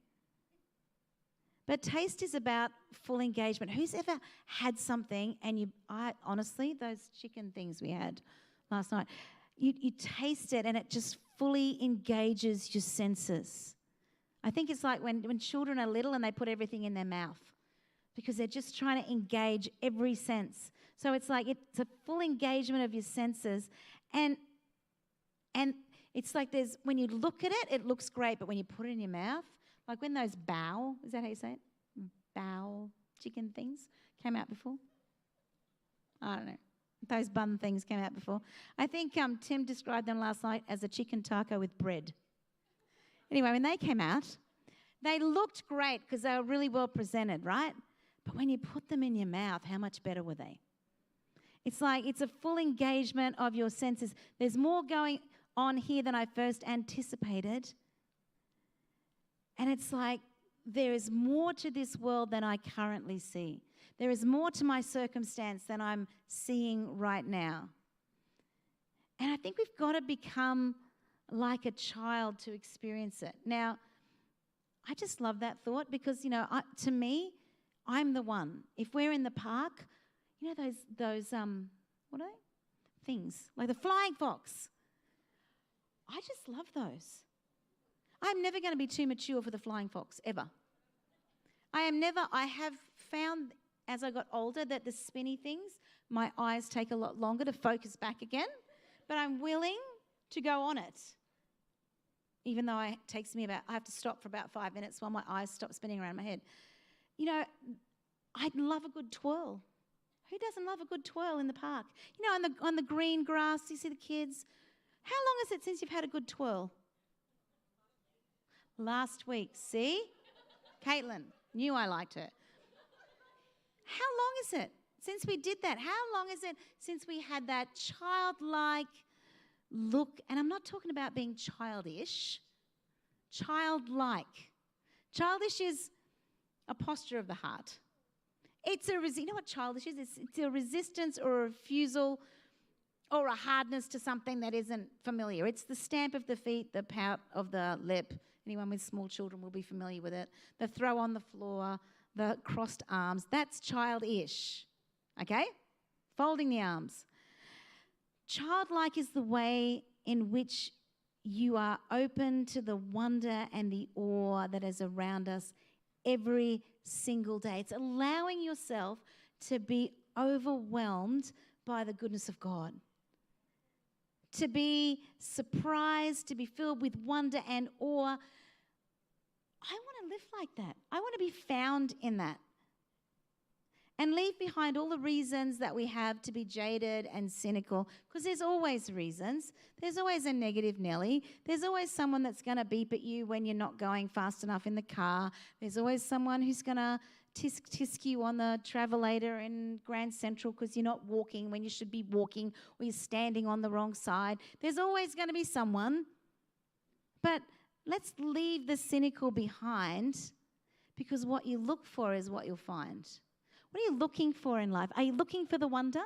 But taste is about full engagement. Who's ever had something and honestly, those chicken things we had last night, you taste it and it just fully engages your senses. I think it's like when children are little and they put everything in their mouth because they're just trying to engage every sense. So it's like it's a full engagement of your senses. And it's like when you look at it, it looks great, but when you put it in your mouth, like when those bao, is that how you say it? Bao chicken things came out before? I don't know. Those bun things came out before. I think Tim described them last night as a chicken taco with bread. Anyway, when they came out, they looked great because they were really well presented, right? But when you put them in your mouth, how much better were they? It's like it's a full engagement of your senses. There's more going on here than I first anticipated. And it's like there is more to this world than I currently see. There is more to my circumstance than I'm seeing right now. And I think we've got to become like a child to experience it. Now, I just love that thought because, to me, I'm the one. If we're in the park, those what are they? Things, like the flying fox. I just love those. I'm never going to be too mature for the flying fox, ever. I have found as I got older that the spinny things, my eyes take a lot longer to focus back again, but I'm willing to go on it. Even though I have to stop for about 5 minutes while my eyes stop spinning around my head. I'd love a good twirl. Who doesn't love a good twirl in the park? On the green grass, you see the kids. How long is it since you've had a good twirl? Last week. See? Caitlin knew I liked her. How long is it since we did that? How long is it since we had that childlike look? And I'm not talking about being childish. Childlike. Childish is a posture of the heart. You know what childish is? It's a resistance or a refusal or a hardness to something that isn't familiar. It's the stamp of the feet, the pout of the lip. Anyone with small children will be familiar with it. The throw on the floor, the crossed arms. That's childish, okay? Folding the arms. Childlike is the way in which you are open to the wonder and the awe that is around us every single day. It's allowing yourself to be overwhelmed by the goodness of God. To be surprised, to be filled with wonder and awe. I want to live like that. I want to be found in that. And leave behind all the reasons that we have to be jaded and cynical, because there's always reasons. There's always a negative Nelly. There's always someone that's going to beep at you when you're not going fast enough in the car. There's always someone who's going to tisk you on the travelator in Grand Central because you're not walking when you should be walking, or you're standing on the wrong side. There's always going to be someone. But let's leave the cynical behind, because what you look for is what you'll find. What are you looking for in life? Are you looking for the wonder?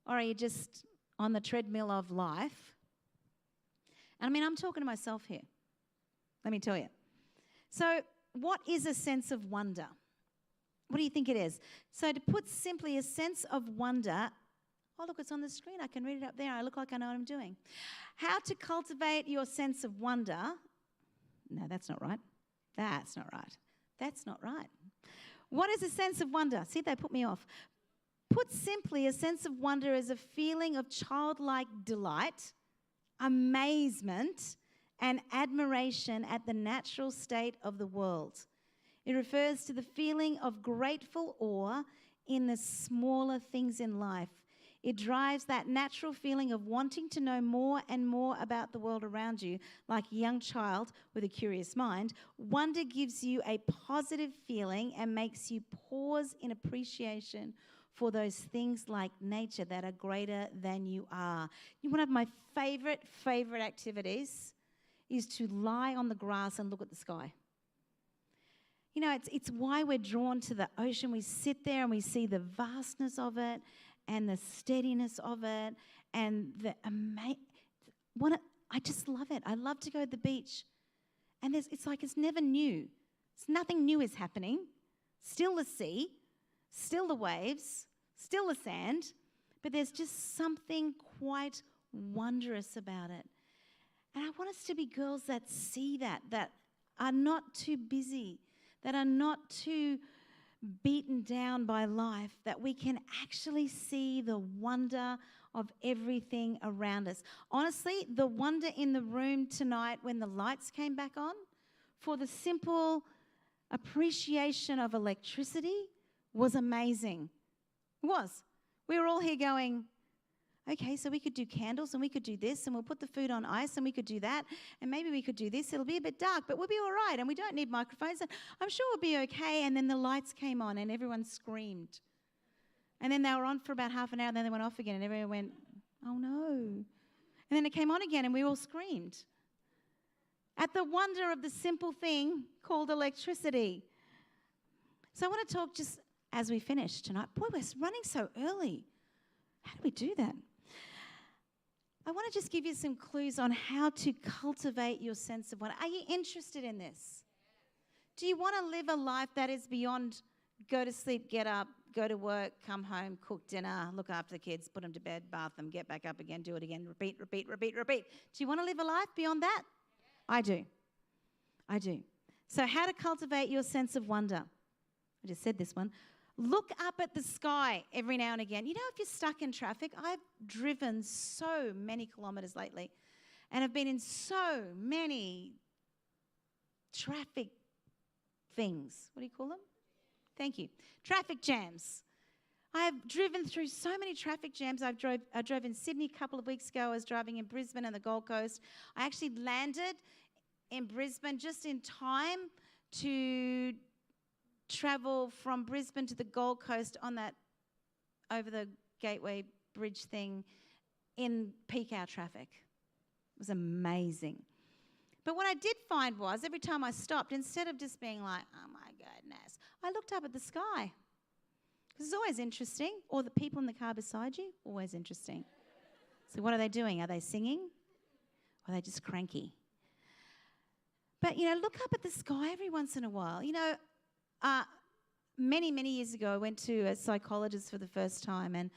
Or are you just on the treadmill of life? And I'm talking to myself here. Let me tell you. So, what is a sense of wonder? What do you think it is? So, to put simply, a sense of wonder. Oh, look, it's on the screen. I can read it up there. I look like I know what I'm doing. How to cultivate your sense of wonder. No, that's not right. That's not right. That's not right. What is a sense of wonder? See, they put me off. Put simply, a sense of wonder is a feeling of childlike delight, amazement, and admiration at the natural state of the world. It refers to the feeling of grateful awe in the smaller things in life. It drives that natural feeling of wanting to know more and more about the world around you, like a young child with a curious mind. Wonder gives you a positive feeling and makes you pause in appreciation for those things like nature that are greater than you are. One of my favorite activities is to lie on the grass and look at the sky. You know, it's why we're drawn to the ocean. We sit there and we see the vastness of it and the steadiness of it and I just love it. I love to go to the beach. And it's like it's never new. Nothing new is happening. Still the sea, still the waves, still the sand, but there's just something quite wondrous about it. And I want us to be girls that see that are not too busy, that are not too beaten down by life, that we can actually see the wonder of everything around us. Honestly, the wonder in the room tonight when the lights came back on, for the simple appreciation of electricity, was amazing. It was. We were all here going, okay, so we could do candles and we could do this and we'll put the food on ice and we could do that and maybe we could do this. It'll be a bit dark, but we'll be all right and we don't need microphones and I'm sure we'll be okay. And then the lights came on and everyone screamed. And then they were on for about half an hour and then they went off again and everyone went, oh no. And then it came on again and we all screamed at the wonder of the simple thing called electricity. So I want to talk just as we finish tonight. Boy, we're running so early. How do we do that? I want to just give you some clues on how to cultivate your sense of wonder. Are you interested in this? Do you want to live a life that is beyond go to sleep, get up, go to work, come home, cook dinner, look after the kids, put them to bed, bath them, get back up again, do it again, repeat, repeat, repeat, repeat? Do you want to live a life beyond that? I do. I do. So how to cultivate your sense of wonder? I just said this one. Look up at the sky every now and again. You know, if you're stuck in traffic, I've driven so many kilometres lately and I've been in so many traffic things. What do you call them? Thank you. Traffic jams. I've driven through so many traffic jams. I drove in Sydney a couple of weeks ago. I was driving in Brisbane and the Gold Coast. I actually landed in Brisbane just in time to travel from Brisbane to the Gold Coast on that over the Gateway Bridge thing in peak hour traffic. It was amazing. But what I did find was every time I stopped, instead of just being like, oh my goodness, I looked up at the sky. Because it's always interesting. Or the people in the car beside you, always interesting. So what are they doing? Are they singing? Or are they just cranky? But, you know, look up at the sky every once in a while. You know, many, many years ago, I went to a psychologist for the first time, and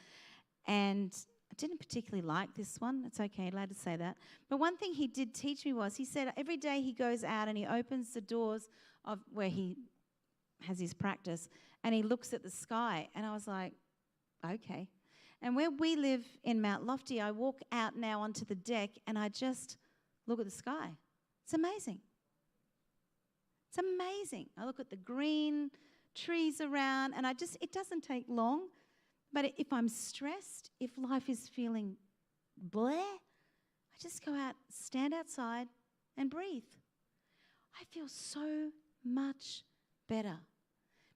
I didn't particularly like this one. It's okay, allowed to say that. But one thing he did teach me was, he said every day he goes out and he opens the doors of where he has his practice, and he looks at the sky. And I was like, okay. And where we live in Mount Lofty, I walk out now onto the deck, and I just look at the sky. It's amazing. It's amazing. I look at the green trees around, and it doesn't take long. But if I'm stressed, if life is feeling bleh, I just go out, stand outside, and breathe. I feel so much better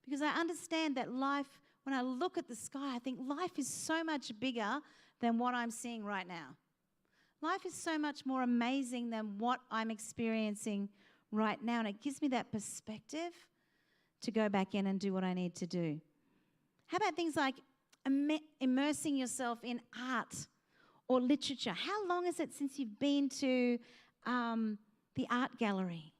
because I understand that life, when I look at the sky, I think life is so much bigger than what I'm seeing right now. Life is so much more amazing than what I'm experiencing right now, and it gives me that perspective to go back in and do what I need to do. How about things like immersing yourself in art or literature? How long is it since you've been to the art gallery?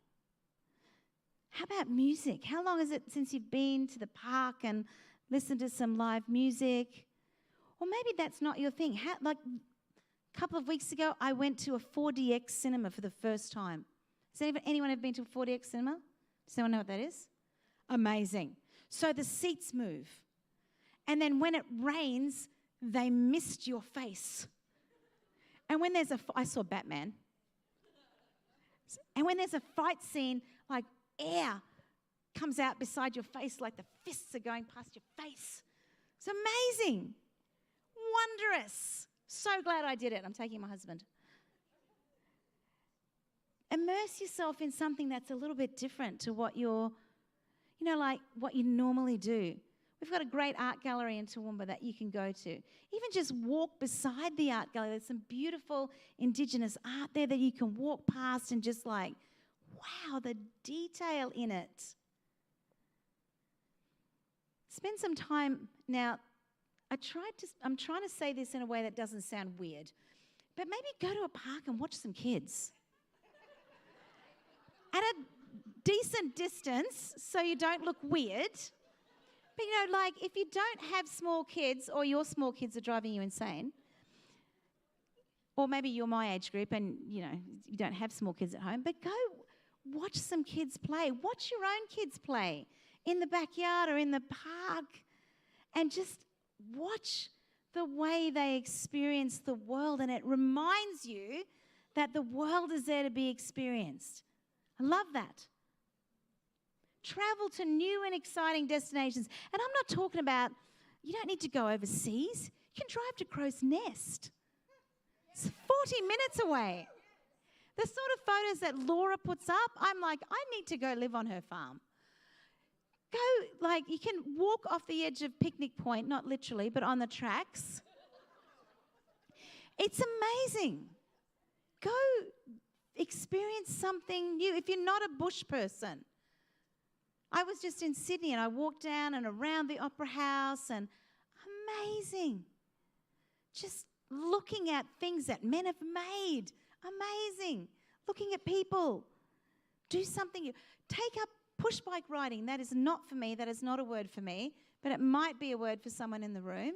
How about music? How long is it since you've been to the park and listened to some live music? Or maybe that's not your thing. Like a couple of weeks ago, I went to a 4DX cinema for the first time. Has anyone ever been to a 4DX cinema? Does anyone know what that is? Amazing. So the seats move. And then when it rains, they mist your face. And when I saw Batman. And when there's a fight scene, like air comes out beside your face, like the fists are going past your face. It's amazing. Wondrous. So glad I did it. I'm taking my husband. Immerse yourself in something that's a little bit different to what like what you normally do. We've got a great art gallery in Toowoomba that you can go to. Even just walk beside the art gallery. There's some beautiful Indigenous art there that you can walk past and just like, wow, the detail in it. Spend some time. Now, I'm trying to say this in a way that doesn't sound weird, but maybe go to a park and watch some kids. At a decent distance so you don't look weird. But, like if you don't have small kids or your small kids are driving you insane, or maybe you're my age group and, you don't have small kids at home, but go watch some kids play. Watch your own kids play in the backyard or in the park and just watch the way they experience the world, and it reminds you that the world is there to be experienced. I love that. Travel to new and exciting destinations. And I'm not talking about, you don't need to go overseas. You can drive to Crow's Nest. It's 40 minutes away. The sort of photos that Laura puts up, I'm like, I need to go live on her farm. You can walk off the edge of Picnic Point, not literally, but on the tracks. It's amazing. Go experience something new. If you're not a bush person, I was just in Sydney and I walked down and around the Opera House, and amazing. Just looking at things that men have made. Amazing. Looking at people. Do something new. Take up push bike riding. That is not for me. That is not a word for me, but it might be a word for someone in the room.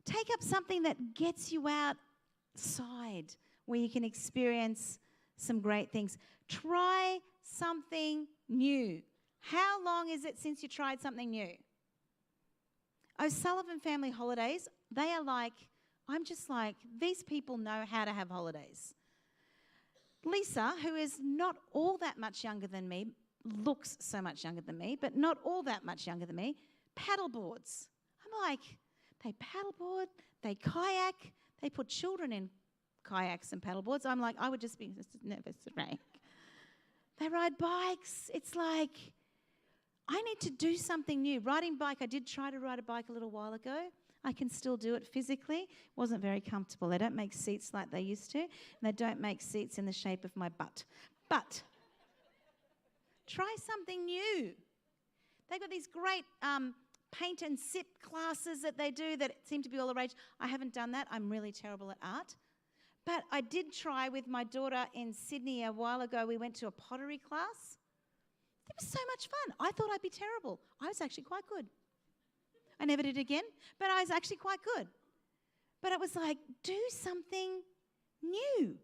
Take up something that gets you outside where you can experience some great things. Try something new. How long is it since you tried something new? O'Sullivan Family Holidays, they are like, I'm just like, these people know how to have holidays. Lisa, who is not all that much younger than me, looks so much younger than me, but not all that much younger than me, paddle boards. I'm like, they paddleboard, they kayak, they put children in kayaks and paddle boards. I'm like, I would just be nervous wreck. They ride bikes. It's like, I need to do something new. Riding bike, I did try to ride a bike a little while ago. I can still do it physically. Wasn't very comfortable. They don't make seats like they used to, and they don't make seats in the shape of my butt. But try something new. They've got these great paint and sip classes that they do that seem to be all the rage. I haven't done that. I'm really terrible at art. But I did try with my daughter in Sydney a while ago. We went to a pottery class. It was so much fun. I thought I'd be terrible. I was actually quite good. I never did it again, but I was actually quite good. But it was like, do something new.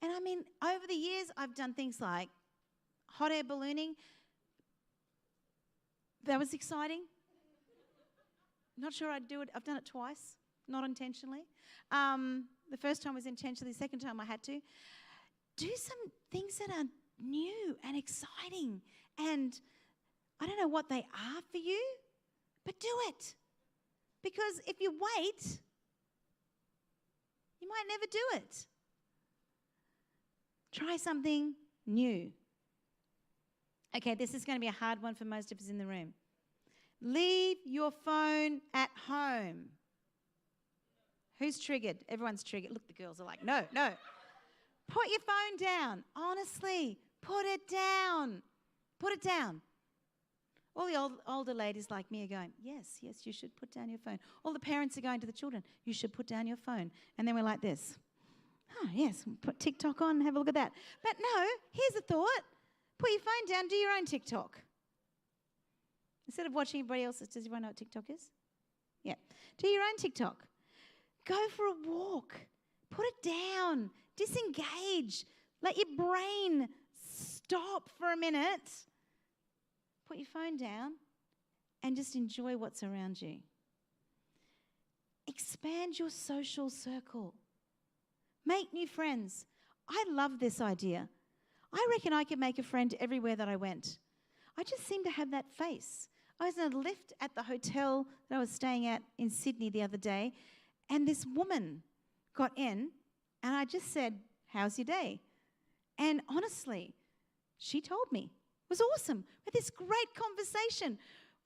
And I mean, over the years, I've done things like hot air ballooning. That was exciting. Not sure I'd do it. I've done it twice, not intentionally. The first time was intentionally. The second time I had to. Do some things that are new and exciting. And I don't know what they are for you, but do it. Because if you wait, you might never do it. Try something new. Okay, this is going to be a hard one for most of us in the room. Leave your phone at home. Who's triggered? Everyone's triggered. Look, the girls are like, no. Put your phone down. Honestly, put it down. Put it down. All the older ladies like me are going, yes, you should put down your phone. All the parents are going to the children, you should put down your phone. And then we're like this. Oh, yes, put TikTok on and have a look at that. But no, here's a thought. Put your phone down, do your own TikTok. Instead of watching everybody else's, does everyone know what TikTok is? Yeah. Do your own TikTok. Go for a walk. Put it down. Disengage. Let your brain stop for a minute. Put your phone down and just enjoy what's around you. Expand your social circle. Make new friends. I love this idea. I reckon I could make a friend everywhere that I went. I just seem to have that face. I was in a lift at the hotel that I was staying at in Sydney the other day, and this woman got in, and I just said, how's your day? And honestly, she told me. It was awesome. We had this great conversation.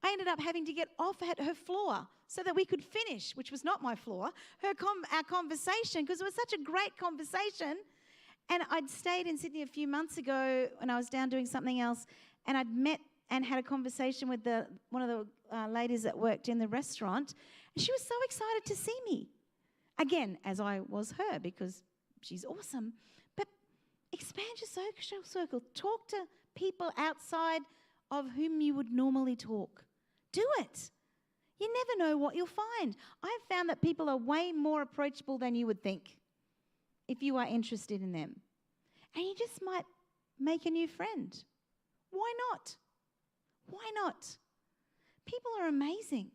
I ended up having to get off at her floor so that we could finish, which was not my floor, our conversation, because it was such a great conversation. And I'd stayed in Sydney a few months ago and I was down doing something else, and I'd met and had a conversation with one of the ladies that worked in the restaurant, and she was so excited to see me. Again, as I was her, because she's awesome. But expand your social circle. Talk to people outside of whom you would normally talk. Do it. You never know what you'll find. I've found that people are way more approachable than you would think if you are interested in them. And you just might make a new friend. Why not? Why not? People are amazing.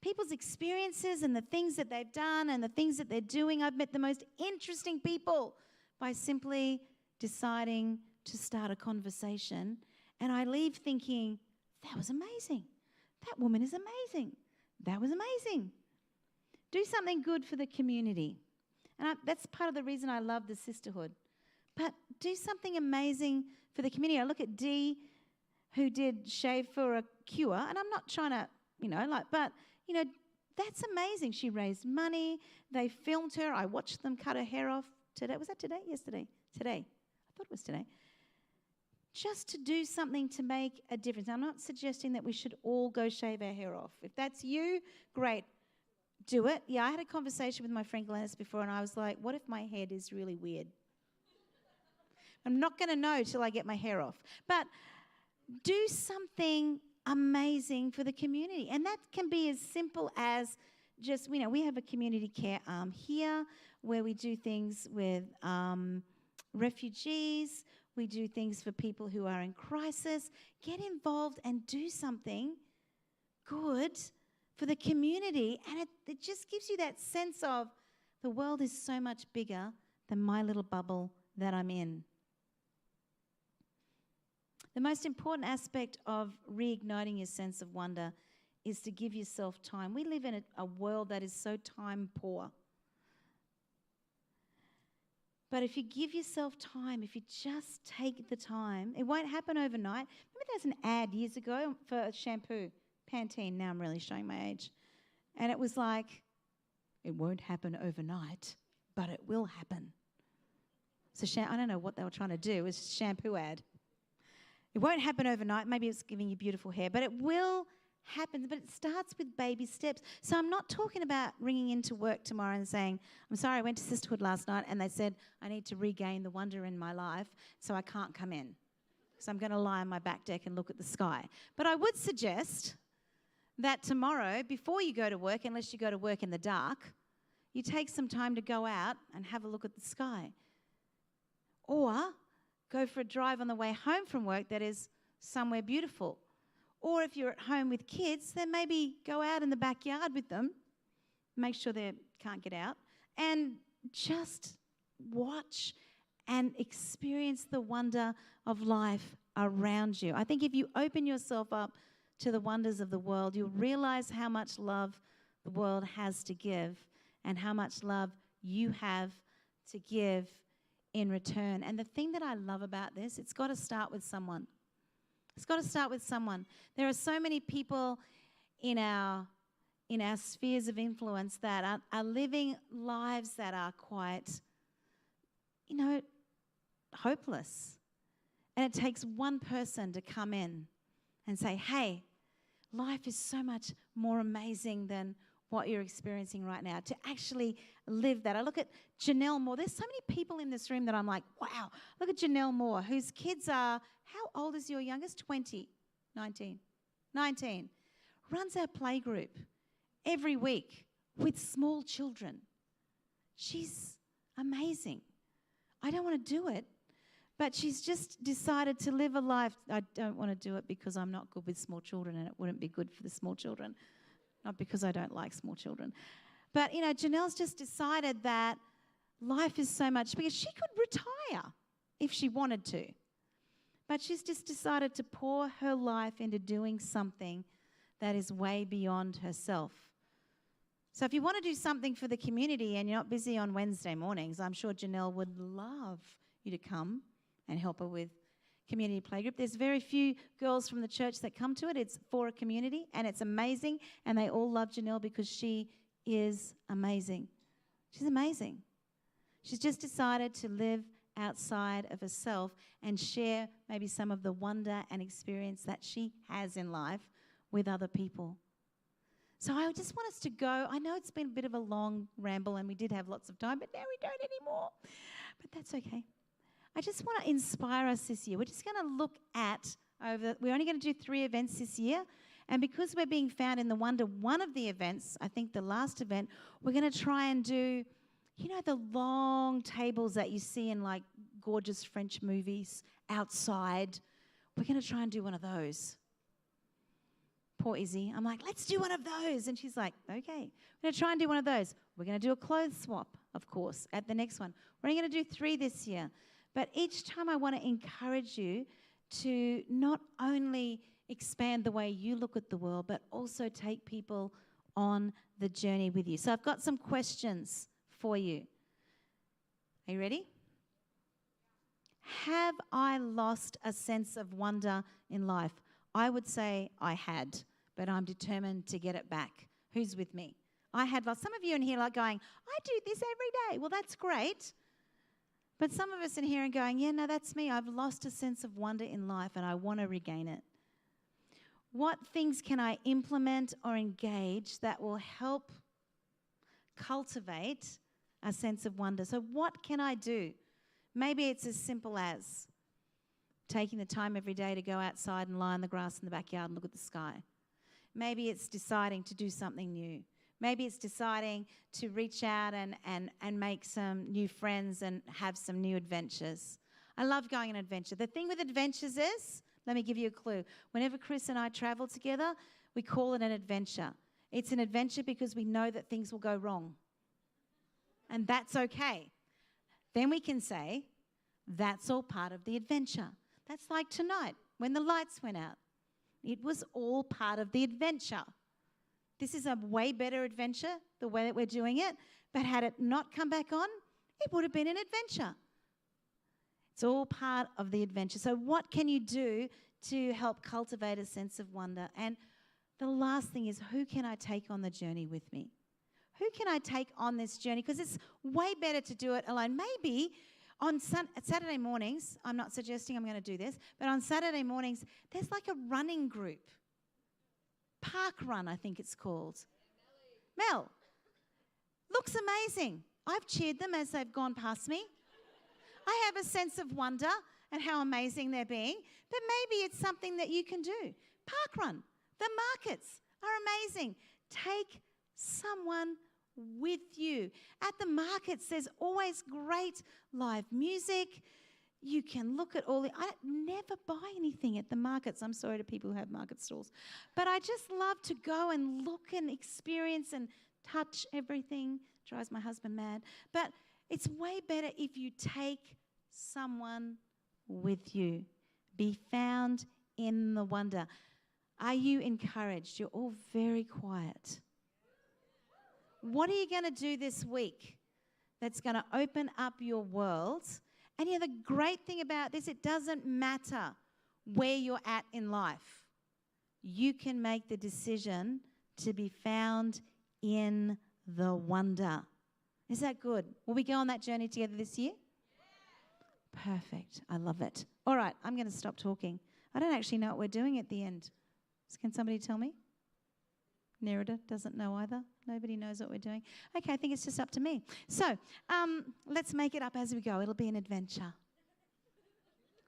People's experiences and the things that they've done and the things that they're doing. I've met the most interesting people by simply deciding to start a conversation. And I leave thinking, that was amazing. That woman is amazing. That was amazing. Do something good for the community. And that's part of the reason I love the Sisterhood. But do something amazing for the community. I look at Dee, who did Shave for a Cure, and I'm not trying to, but that's amazing. She raised money. They filmed her. I watched them cut her hair off today. Was that today? Yesterday. Today. I thought it was today. Just to do something to make a difference. I'm not suggesting that we should all go shave our hair off. If that's you, great. Do it. Yeah, I had a conversation with my friend Glennis before, and I was like, what if my head is really weird? I'm not going to know till I get my hair off. But do something amazing for the community. And that can be as simple as just, we have a community care arm here where we do things with refugees. We do things for people who are in crisis. Get involved and do something good for the community. And it just gives you that sense of the world is so much bigger than my little bubble that I'm in. The most important aspect of reigniting your sense of wonder is to give yourself time. We live in a world that is so time poor. But if you give yourself time, if you just take the time, it won't happen overnight. Remember there was an ad years ago for shampoo, Pantene. Now I'm really showing my age. And it was like, it won't happen overnight, but it will happen. So I don't know what they were trying to do. It was a shampoo ad. It won't happen overnight. Maybe it's giving you beautiful hair, but it will happen. But it starts with baby steps. So I'm not talking about ringing into work tomorrow and saying, I'm sorry, I went to Sisterhood last night and they said I need to regain the wonder in my life, so I can't come in. So I'm going to lie on my back deck and look at the sky. But I would suggest that tomorrow, before you go to work, unless you go to work in the dark, you take some time to go out and have a look at the sky. Or go for a drive on the way home from work that is somewhere beautiful. Or if you're at home with kids, then maybe go out in the backyard with them, make sure they can't get out, and just watch and experience the wonder of life around you. I think if you open yourself up to the wonders of the world, you'll realize how much love the world has to give and how much love you have to give in return. And the thing that I love about this, it's got to start with someone. It's got to start with someone. There are so many people in our spheres of influence that are living lives that are quite, hopeless. And it takes one person to come in and say, hey, life is so much more amazing than what you're experiencing right now, to actually live that. I look at Janelle Moore. There's so many people in this room that I'm like, wow. Look at Janelle Moore, whose kids are, how old is your youngest? 20, 19. Runs our play group every week with small children. She's amazing. I don't want to do it, but she's just decided to live a life. I don't want to do it because I'm not good with small children and it wouldn't be good for the small children. Not because I don't like small children. But, Janelle's just decided that life is so much bigger. She could retire if she wanted to. But she's just decided to pour her life into doing something that is way beyond herself. So if you want to do something for the community and you're not busy on Wednesday mornings, I'm sure Janelle would love you to come and help her with community playgroup. There's very few girls from the church that come to it. It's for a community, and it's amazing, and they all love Janelle because she is amazing. She's amazing. She's just decided to live outside of herself and share maybe some of the wonder and experience that she has in life with other people. So I just want us to go. I know it's been a bit of a long ramble and we did have lots of time, but now we don't anymore. But that's okay. I just want to inspire us this year. We're just going to look at we're only going to do 3 events this year. And because we're being found in the wonder, one of the events, I think the last event, we're going to try and do, you know, the long tables that you see in like gorgeous French movies outside. We're going to try and do one of those. Poor Izzy. I'm like, let's do one of those. And she's like, okay. We're going to try and do one of those. We're going to do a clothes swap, of course, at the next one. We're only going to do 3 this year. But each time I want to encourage you to not only expand the way you look at the world, but also take people on the journey with you. So I've got some questions for you. Are you ready? Have I lost a sense of wonder in life? I would say I had, but I'm determined to get it back. Who's with me? I had lost. Some of you in here are going, I do this every day. Well, that's great. But some of us in here are going, yeah, no, that's me. I've lost a sense of wonder in life and I want to regain it. What things can I implement or engage that will help cultivate a sense of wonder? So what can I do? Maybe it's as simple as taking the time every day to go outside and lie on the grass in the backyard and look at the sky. Maybe it's deciding to do something new. Maybe it's deciding to reach out and make some new friends and have some new adventures. I love going on an adventure. The thing with adventures is, let me give you a clue. Whenever Chris and I travel together, we call it an adventure. It's an adventure because we know that things will go wrong. And that's okay. Then we can say, that's all part of the adventure. That's like tonight when the lights went out. It was all part of the adventure. This is a way better adventure, the way that we're doing it. But had it not come back on, it would have been an adventure. It's all part of the adventure. So what can you do to help cultivate a sense of wonder? And the last thing is, who can I take on the journey with me? Who can I take on this journey? Because it's way better to do it alone. Maybe on Saturday mornings, I'm not suggesting I'm going to do this, but on Saturday mornings, there's like a running group. Park Run, I think it's called. Mel, looks amazing. I've cheered them as they've gone past me. I have a sense of wonder and how amazing they're being, but maybe it's something that you can do. Park Run. The markets are amazing. Take someone with you. At the markets, there's always great live music. You can look at all I never buy anything at the markets. I'm sorry to people who have market stalls. But I just love to go and look and experience and touch everything. Drives my husband mad. But it's way better if you take someone with you. Be found in the wonder. Are you encouraged? You're all very quiet. What are you going to do this week that's going to open up your world? And yeah, the great thing about this, it doesn't matter where you're at in life. You can make the decision to be found in the wonder. Is that good? Will we go on that journey together this year? Yeah. Perfect. I love it. All right, I'm going to stop talking. I don't actually know what we're doing at the end. Can somebody tell me? Nerida doesn't know either. Nobody knows what we're doing. Okay, I think it's just up to me. So let's make it up as we go. It'll be an adventure.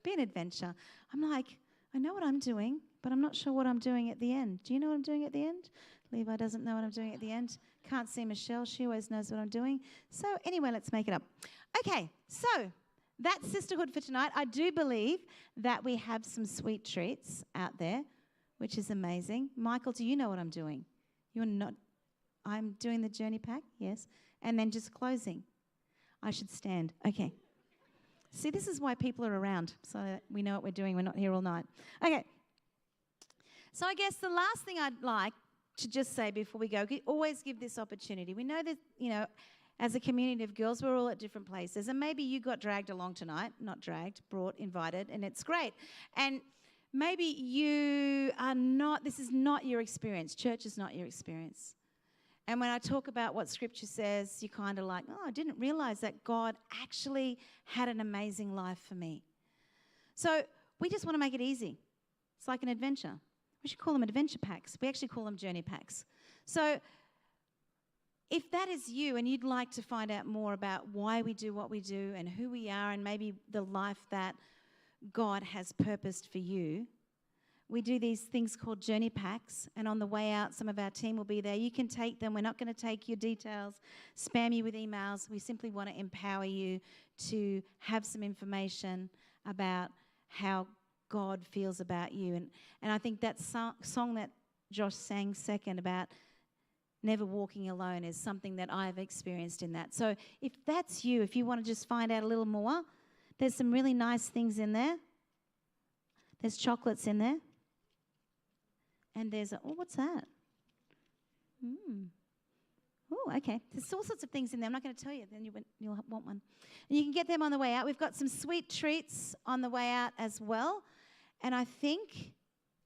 Be an adventure. I'm like, I know what I'm doing, but I'm not sure what I'm doing at the end. Do you know what I'm doing at the end? Levi doesn't know what I'm doing at the end. Can't see Michelle. She always knows what I'm doing. So anyway, let's make it up. Okay, so that's Sisterhood for tonight. I do believe that we have some sweet treats out there, which is amazing. Michael, do you know what I'm doing? You're not. I'm doing the journey pack, yes. And then just closing. I should stand. Okay. See, this is why people are around, so that we know what we're doing. We're not here all night. Okay. So I guess the last thing I'd like to just say before we go, always give this opportunity. We know that, you know, as a community of girls, we're all at different places. And maybe you got dragged along tonight. Not dragged, brought, invited, and it's great. And maybe you are not, this is not your experience. Church is not your experience. And when I talk about what Scripture says, you're kind of like, oh, I didn't realize that God actually had an amazing life for me. So we just want to make it easy. It's like an adventure. We should call them adventure packs. We actually call them journey packs. So if that is you and you'd like to find out more about why we do what we do and who we are and maybe the life that God has purposed for you, we do these things called journey packs, and on the way out, some of our team will be there. You can take them. We're not going to take your details, spam you with emails. We simply want to empower you to have some information about how God feels about you. And I think that song that Josh sang second about never walking alone is something that I've experienced in that. So if that's you, if you want to just find out a little more, there's some really nice things in there. There's chocolates in there. And there's what's that? Oh, okay. There's all sorts of things in there. I'm not going to tell you. Then you'll want one. And you can get them on the way out. We've got some sweet treats on the way out as well. And I think,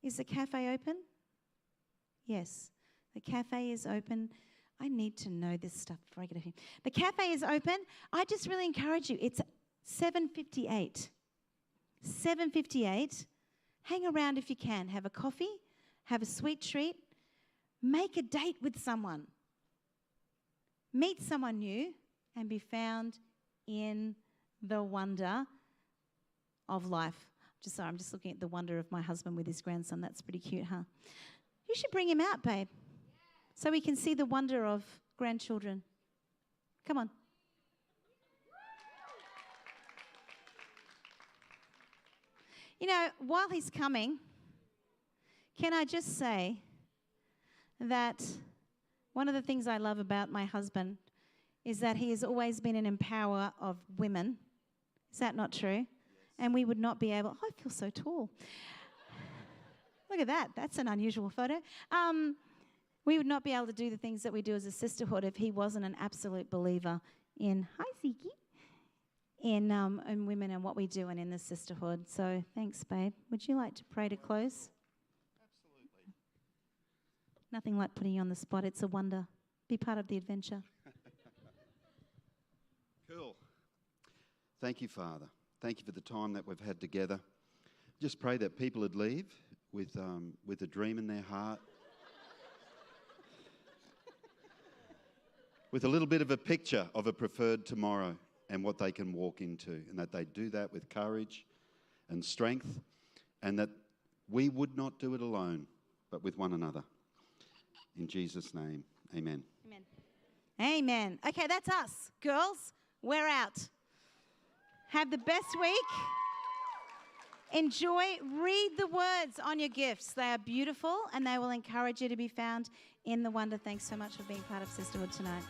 is the cafe open? Yes. The cafe is open. I need to know this stuff before I get here. The cafe is open. I just really encourage you. It's 7:58. 7:58. Hang around if you can. Have a coffee. Have a sweet treat. Make a date with someone. Meet someone new and be found in the wonder of life. I'm just looking at the wonder of my husband with his grandson. That's pretty cute, huh? You should bring him out, babe, so we can see the wonder of grandchildren. Come on. You know, while he's coming, can I just say that one of the things I love about my husband is that he has always been an empower of women. Is that not true? Yes. And we would not be able... Oh, I feel so tall. Look at that. That's an unusual photo. We would not be able to do the things that we do as a sisterhood if he wasn't an absolute believer in... Hi, Ziki. In women and what we do and in the sisterhood. So thanks, babe. Would you like to pray to close? Absolutely. Nothing like putting you on the spot. It's a wonder. Be part of the adventure. Cool. Thank you, Father. Thank you for the time that we've had together. Just pray that people would leave with a dream in their heart, with a little bit of a picture of a preferred tomorrow and what they can walk into, and that they do that with courage and strength, and that we would not do it alone, but with one another. In Jesus' name, amen. Amen. Amen. Okay, that's us. Girls, we're out. Have the best week. Enjoy. Read the words on your gifts. They are beautiful, and they will encourage you to be found in the wonder. Thanks so much for being part of Sisterhood tonight.